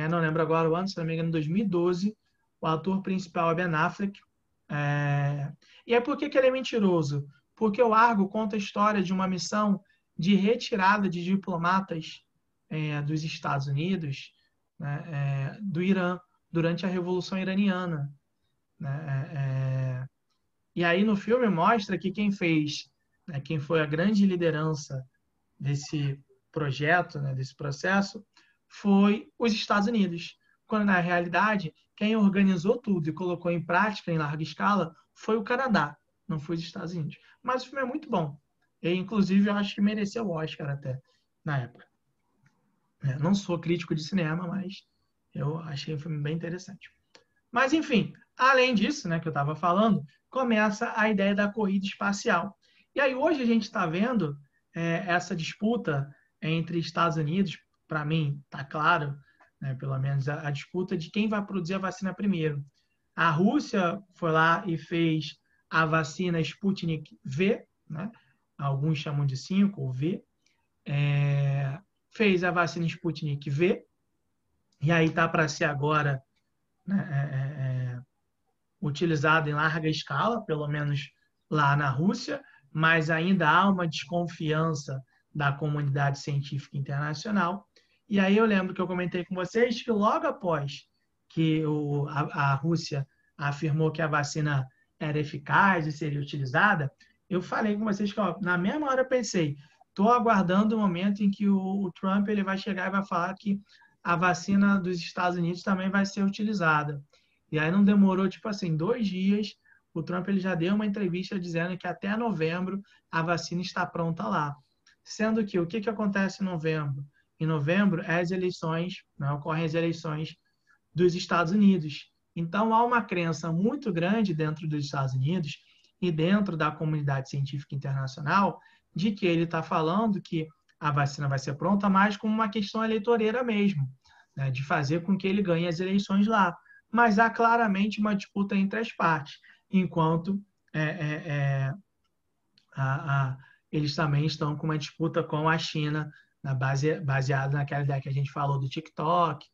não lembro agora o ano, se não me engano, em 2012. O ator principal é Ben Affleck. E por que ele é mentiroso? Porque o Argo conta a história de uma missão de retirada de diplomatas dos Estados Unidos, né, do Irã, durante a Revolução Iraniana. Né? E aí no filme mostra que quem fez, né, quem foi a grande liderança desse projeto, né, desse processo, foi os Estados Unidos. Quando na realidade quem organizou tudo e colocou em prática em larga escala foi o Canadá, não foi os Estados Unidos. Mas o filme é muito bom. E, inclusive, eu acho que mereceu o Oscar até, na época. Não sou crítico de cinema, mas eu achei o filme bem interessante. Mas, enfim, além disso, né, que eu estava falando, começa a ideia da corrida espacial. E aí hoje a gente está vendo essa disputa entre Estados Unidos, para mim, está claro, né, pelo menos a disputa de quem vai produzir a vacina primeiro. A Rússia foi lá e fez a vacina Sputnik V, né? Alguns chamam de 5 ou V. Fez a vacina Sputnik V, e aí está para ser agora, né, utilizada em larga escala, pelo menos lá na Rússia, mas ainda há uma desconfiança da comunidade científica internacional. E aí eu lembro que eu comentei com vocês que logo após que a Rússia afirmou que a vacina era eficaz e seria utilizada, eu falei com vocês que, na mesma hora eu pensei, estou aguardando o momento em que o Trump ele vai chegar e vai falar que a vacina dos Estados Unidos também vai ser utilizada. E aí não demorou, tipo assim, 2 dias, o Trump ele já deu uma entrevista dizendo que até novembro a vacina está pronta lá. Sendo que o que acontece em novembro? Em novembro, as eleições, né, ocorrem as eleições dos Estados Unidos. Então, há uma crença muito grande dentro dos Estados Unidos e dentro da comunidade científica internacional de que ele está falando que a vacina vai ser pronta mais como uma questão eleitoreira mesmo, né, de fazer com que ele ganhe as eleições lá. Mas há claramente uma disputa entre as partes, enquanto eles também estão com uma disputa com a China, baseada naquela ideia que a gente falou do TikTok,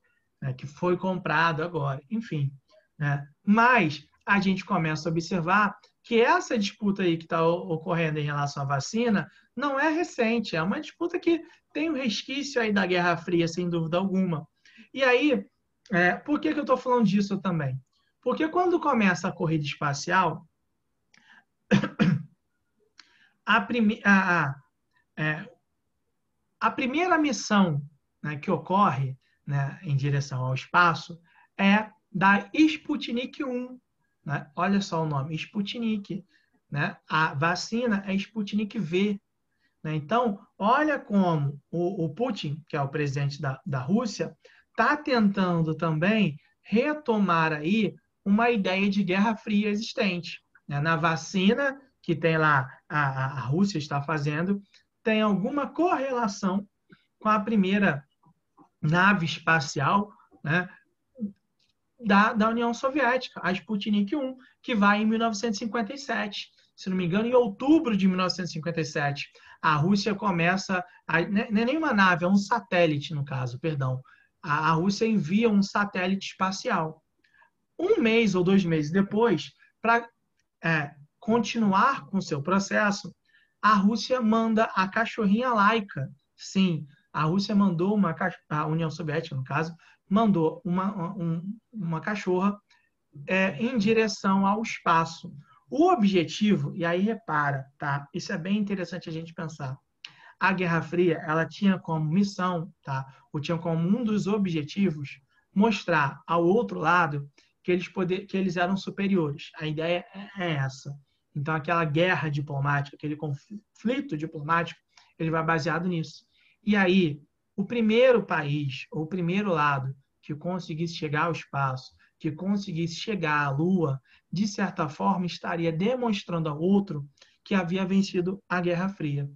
né, que foi comprado agora, enfim. Né? Mas a gente começa a observar que essa disputa aí que está ocorrendo em relação à vacina não é recente, é uma disputa que tem um resquício aí da Guerra Fria, sem dúvida alguma. E aí, por que eu estou falando disso também? Porque quando começa a corrida espacial, é, a primeira missão, né, que ocorre, né, em direção ao espaço é da Sputnik 1. Né? Olha só o nome, Sputnik. Né? A vacina é Sputnik V. Né? Então, olha como o Putin, que é o presidente da Rússia, está tentando também retomar aí uma ideia de Guerra Fria existente. Né? Na vacina que tem lá, a Rússia está fazendo, tem alguma correlação com a primeira nave espacial, né, da União Soviética, a Sputnik 1, que vai em 1957. Se não me engano, em outubro de 1957, a Rússia começa. Não é nenhuma nave, é um satélite, no caso, perdão. A Rússia envia um satélite espacial. Um mês ou 2 meses depois, para continuar com seu processo, a Rússia manda a cachorrinha Laika. Sim, a Rússia mandou a União Soviética, no caso, mandou uma cachorra em direção ao espaço. O objetivo, e aí repara, tá? Isso é bem interessante a gente pensar. A Guerra Fria, ela tinha como missão, tá? Ou tinha como um dos objetivos mostrar ao outro lado que eles eram superiores. A ideia é essa. Então, aquela guerra diplomática, aquele conflito diplomático, ele vai baseado nisso. E aí, o primeiro país, ou o primeiro lado que conseguisse chegar ao espaço, que conseguisse chegar à Lua, de certa forma, estaria demonstrando ao outro que havia vencido a Guerra Fria.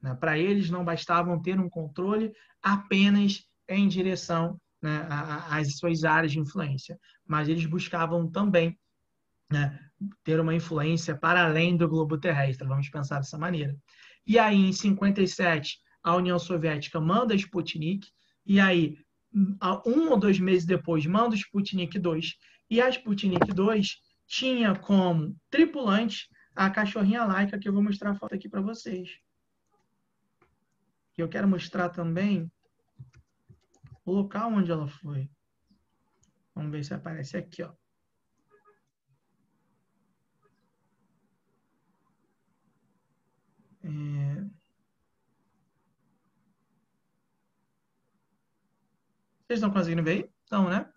Né? Para eles, não bastavam ter um controle apenas em direção, né, às suas áreas de influência, mas eles buscavam também, né, ter uma influência para além do globo terrestre, vamos pensar dessa maneira. E aí, em 57, a União Soviética manda a Sputnik, e aí, 1 ou 2 meses depois, manda o Sputnik 2, e a Sputnik 2 tinha como tripulante a cachorrinha Laika, que eu vou mostrar a foto aqui para vocês. E eu quero mostrar também o local onde ela foi. Vamos ver se aparece aqui, ó. Vocês estão conseguindo ver aí? Então, né?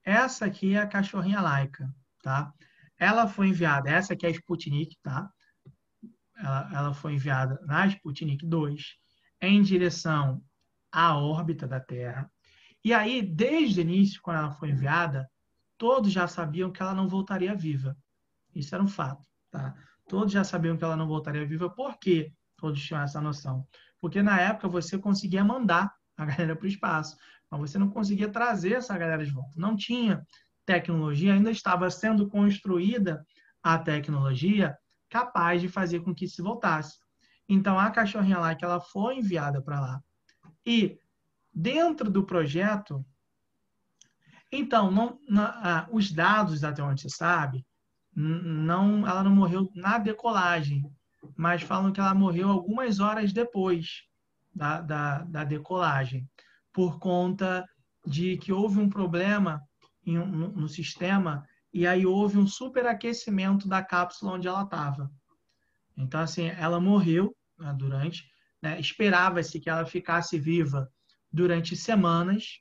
Essa aqui é a cachorrinha Laika, tá? Ela foi enviada, essa aqui é a Sputnik, tá? Ela foi enviada na Sputnik 2 em direção à órbita da Terra. E aí, desde o início, quando ela foi enviada, todos já sabiam que ela não voltaria viva. Isso era um fato, tá? Todos já sabiam que ela não voltaria viva. Por quê? Todos tinham essa noção. Porque na época você conseguia mandar a galera para o espaço, mas você não conseguia trazer essa galera de volta. Não tinha tecnologia, ainda estava sendo construída a tecnologia capaz de fazer com que se voltasse. Então a cachorrinha lá que ela foi enviada para lá. E dentro do projeto, então os dados até onde se sabe, não, ela não morreu na decolagem, mas falam que ela morreu algumas horas depois da decolagem, por conta de que houve um problema no sistema e aí houve um superaquecimento da cápsula onde ela estava. Então, assim, ela morreu, né, durante, né, esperava-se que ela ficasse viva durante semanas,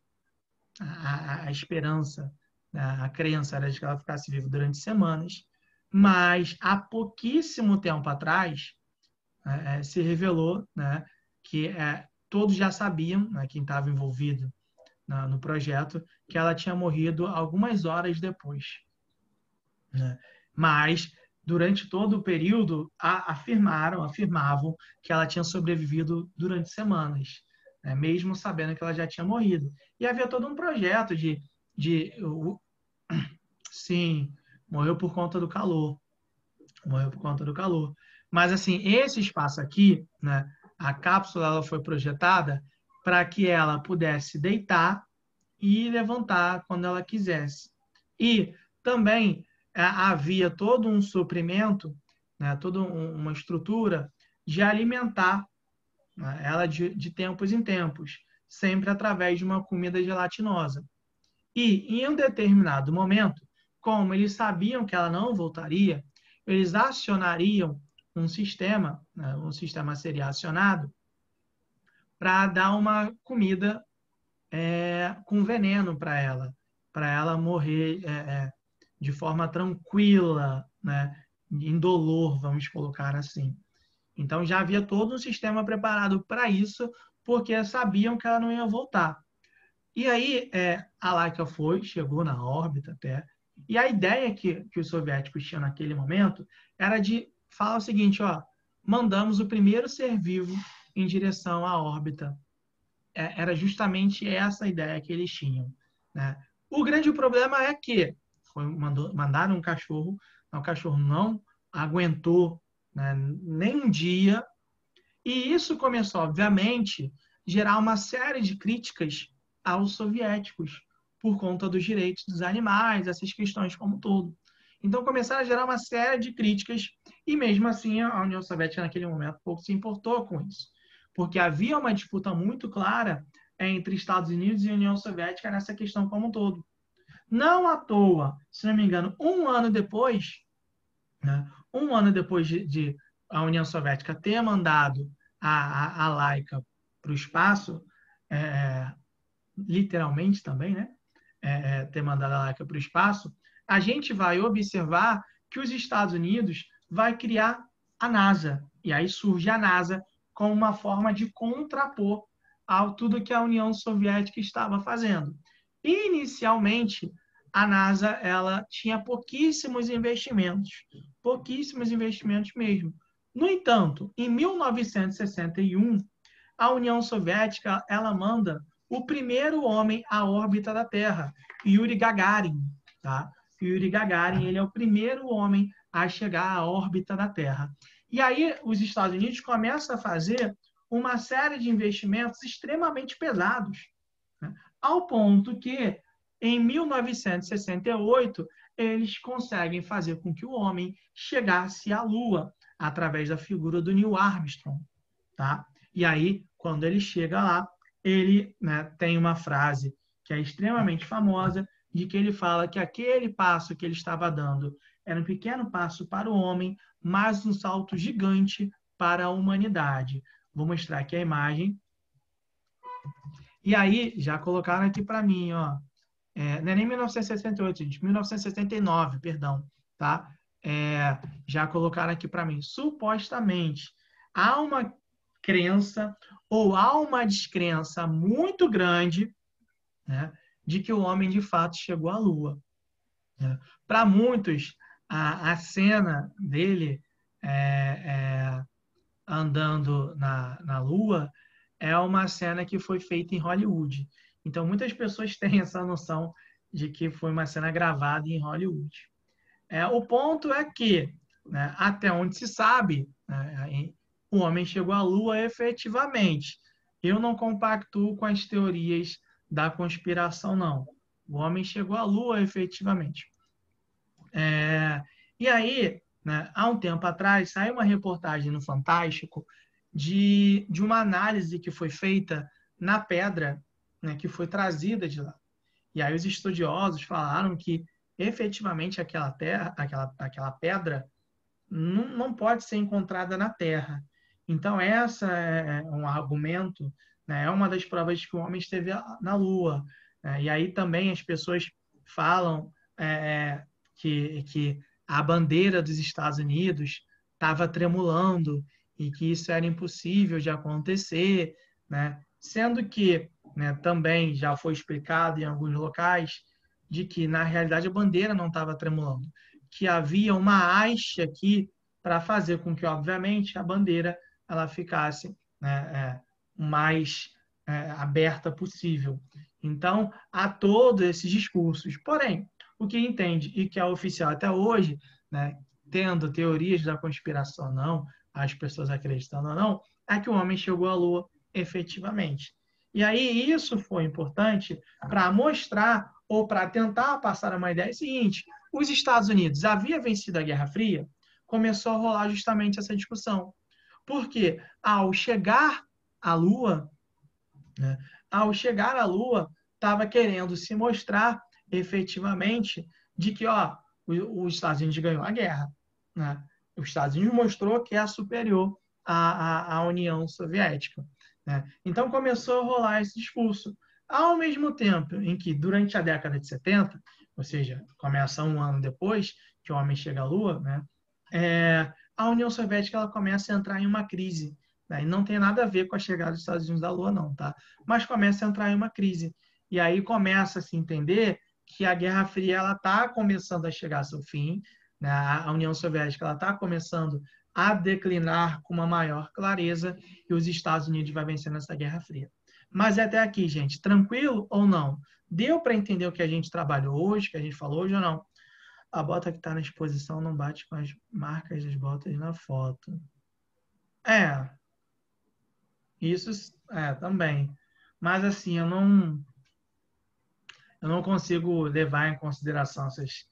a esperança, né, a crença era de que ela ficasse viva durante semanas, mas há pouquíssimo tempo atrás se revelou, né, que todos já sabiam, né, quem estava envolvido no projeto, que ela tinha morrido algumas horas depois. Né? Mas, durante todo o período, afirmavam que ela tinha sobrevivido durante semanas, né, mesmo sabendo que ela já tinha morrido. E havia todo um projeto sim, Morreu por conta do calor. Morreu por conta do calor. Mas, assim, esse espaço aqui, né, a cápsula ela foi projetada para que ela pudesse deitar e levantar quando ela quisesse. E também havia todo um suprimento, né, toda uma estrutura de alimentar, né, ela de tempos em tempos, sempre através de uma comida gelatinosa. E, em um determinado momento, como eles sabiam que ela não voltaria, eles acionariam um sistema, né, um sistema seria acionado para dar uma comida com veneno para ela morrer de forma tranquila, né, indolor, vamos colocar assim. Então já havia todo um sistema preparado para isso, porque sabiam que ela não ia voltar. E aí a Laika chegou na órbita até, e a ideia que os soviéticos tinham naquele momento era de falar o seguinte, ó, mandamos o primeiro ser vivo em direção à órbita. Era justamente essa ideia que eles tinham, né? O grande problema é que mandaram um cachorro, o cachorro não aguentou, né, nem um dia, e isso começou, obviamente, a gerar uma série de críticas aos soviéticos por conta dos direitos dos animais, essas questões como um todo. Então começaram a gerar uma série de críticas e mesmo assim a União Soviética naquele momento pouco se importou com isso, porque havia uma disputa muito clara entre Estados Unidos e União Soviética nessa questão como um todo. Não à toa, se não me engano, um ano depois, né, um ano depois de a União Soviética ter mandado a Laika para o espaço, literalmente também, né? Ter mandado a Laika para o espaço, a gente vai observar que os Estados Unidos vai criar a NASA. E aí surge a NASA como uma forma de contrapor ao tudo que a União Soviética estava fazendo. Inicialmente, a NASA ela tinha pouquíssimos investimentos mesmo. No entanto, em 1961, a União Soviética ela manda o primeiro homem à órbita da Terra, Yuri Gagarin. Tá? Yuri Gagarin ele é o primeiro homem a chegar à órbita da Terra. E aí os Estados Unidos começam a fazer uma série de investimentos extremamente pesados, né? Ao ponto que, em 1968, eles conseguem fazer com que o homem chegasse à Lua através da figura do Neil Armstrong. Tá? E aí, quando ele chega lá, ele, né, tem uma frase que é extremamente famosa, de que ele fala que aquele passo que ele estava dando era um pequeno passo para o homem, mas um salto gigante para a humanidade. Vou mostrar aqui a imagem. E aí, já colocaram aqui para mim, ó, não é nem 1968, gente, 1969, perdão, tá? Já colocaram aqui para mim. Supostamente, há uma crença ou há uma descrença muito grande, né, de que o homem de fato chegou à Lua. Né? Para muitos, a cena dele andando na Lua é uma cena que foi feita em Hollywood. Então, muitas pessoas têm essa noção de que foi uma cena gravada em Hollywood. O ponto é que, né, até onde se sabe, né, o homem chegou à Lua efetivamente. Eu não compactuo com as teorias da conspiração, não. O homem chegou à Lua efetivamente. E aí, né, há um tempo atrás, saiu uma reportagem no Fantástico de uma análise que foi feita na pedra, né, que foi trazida de lá. E aí os estudiosos falaram que efetivamente aquela pedra não pode ser encontrada na Terra. Então essa é um argumento, né, é uma das provas de que o homem esteve na Lua. Né? E aí também as pessoas falam que a bandeira dos Estados Unidos estava tremulando e que isso era impossível de acontecer, né? Sendo que, né, também já foi explicado em alguns locais de que, na realidade, a bandeira não estava tremulando, que havia uma haste aqui para fazer com que, obviamente, a bandeira ela ficasse, né, mais aberta possível. Então, há todos esses discursos. Porém, o que entende e que é oficial até hoje, né, tendo teorias da conspiração ou não, as pessoas acreditando ou não, é que o homem chegou à Lua efetivamente. E aí isso foi importante para mostrar ou para tentar passar uma ideia seguinte: os Estados Unidos havia vencido a Guerra Fria, começou a rolar justamente essa discussão. Porque ao chegar à Lua, né, ao chegar à Lua, estava querendo se mostrar efetivamente de que os Estados Unidos ganhou a guerra. Né? Os Estados Unidos mostrou que é superior à União Soviética. Né? Então começou a rolar esse discurso. Ao mesmo tempo em que, durante a década de 70, ou seja, começa um ano depois que o homem chega à Lua, né, a União Soviética ela começa a entrar em uma crise. Né? E não tem nada a ver com a chegada dos Estados Unidos à Lua, não. Tá? Mas começa a entrar em uma crise. E aí começa a se entender que a Guerra Fria está começando a chegar ao seu fim, né? A União Soviética está começando a declinar com uma maior clareza e os Estados Unidos vai vencer nessa Guerra Fria. Mas até aqui, gente, tranquilo ou não? Deu para entender o que a gente trabalhou hoje, que a gente falou hoje ou não? A bota que está na exposição não bate com as marcas das botas na foto. Isso também. Mas assim, eu não consigo levar em consideração essas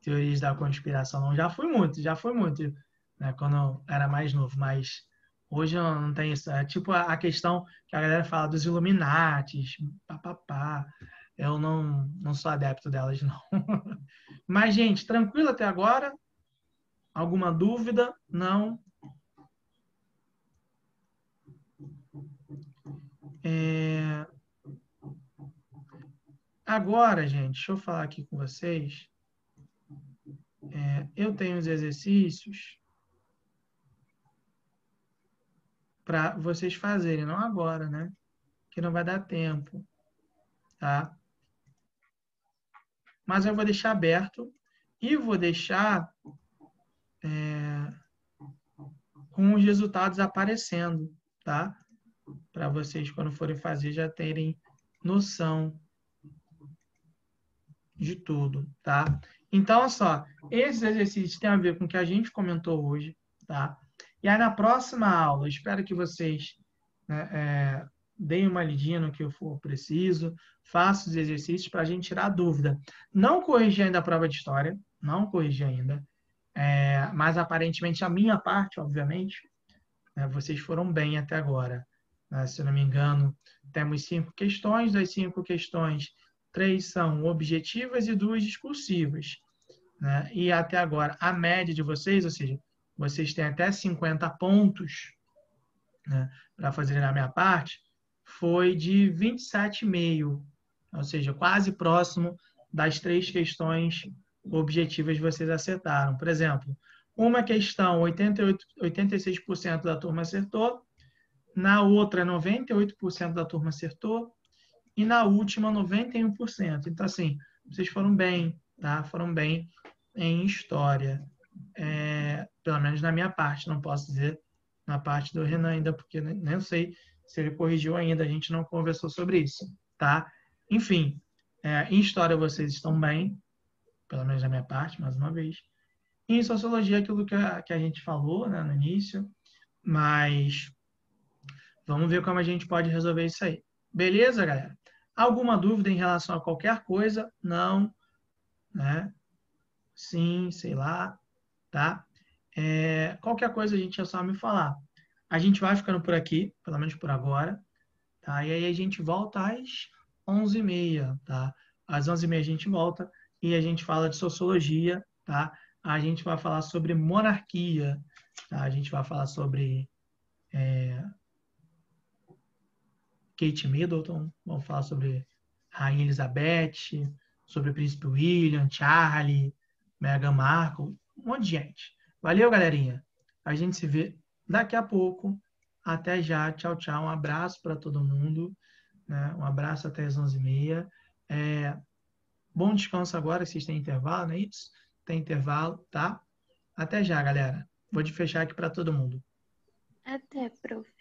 teorias da conspiração, não. Já fui muito, né, quando eu era mais novo, mas hoje eu não tenho isso. É tipo a questão que a galera fala dos Illuminatis, papapá. Eu não sou adepto delas, não. Mas, gente, tranquilo até agora? Alguma dúvida? Não? Agora, gente, deixa eu falar aqui com vocês. Eu tenho os exercícios para vocês fazerem, não agora, né? Que não vai dar tempo, tá? Mas eu vou deixar aberto e vou deixar com os resultados aparecendo, tá? Para vocês, quando forem fazer, já terem noção de tudo, tá? Então, olha só, esses exercícios têm a ver com o que a gente comentou hoje, tá? E aí, na próxima aula, espero que vocês, né, deem uma lidinha no que eu for preciso, façam os exercícios para a gente tirar a dúvida. Não corrigi ainda a prova de história, não corrigi ainda, mas aparentemente a minha parte, obviamente, né, vocês foram bem até agora. Né? Se eu não me engano, temos 5 questões, das 5 questões, 3 são objetivas e 2 discursivas. Né? E até agora, a média de vocês, ou seja, vocês têm até 50 pontos, né, para fazer a minha parte, foi de 27,5, ou seja, quase próximo das 3 questões objetivas que vocês acertaram. Por exemplo, uma questão, 86% da turma acertou, na outra, 98% da turma acertou, e na última, 91%. Então, assim, vocês foram bem, tá? Foram bem em história. Pelo menos na minha parte, não posso dizer na parte do Renan ainda, porque nem sei se ele corrigiu ainda, a gente não conversou sobre isso, tá? Enfim, em história vocês estão bem, pelo menos na minha parte, mais uma vez. Em sociologia, aquilo que a gente falou, né, no início, mas vamos ver como a gente pode resolver isso aí. Beleza, galera? Alguma dúvida em relação a qualquer coisa? Não, né? Sim, sei lá, tá? Qualquer coisa a gente é só me falar. A gente vai ficando por aqui, pelo menos por agora, tá? E aí a gente volta às 11h30, tá? Às 11h30 a gente volta e a gente fala de sociologia, tá? A gente vai falar sobre monarquia, tá? A gente vai falar sobre Kate Middleton, vamos falar sobre Rainha Elizabeth, sobre o Príncipe William, Charlie, Meghan Markle, um monte de gente. Valeu, galerinha. A gente se vê daqui a pouco. Até já. Tchau, tchau. Um abraço para todo mundo. Né? Um abraço até as 11h30. Bom descanso agora, vocês têm intervalo, não é isso? Tem intervalo, tá? Até já, galera. Vou te fechar aqui para todo mundo. Até, prof.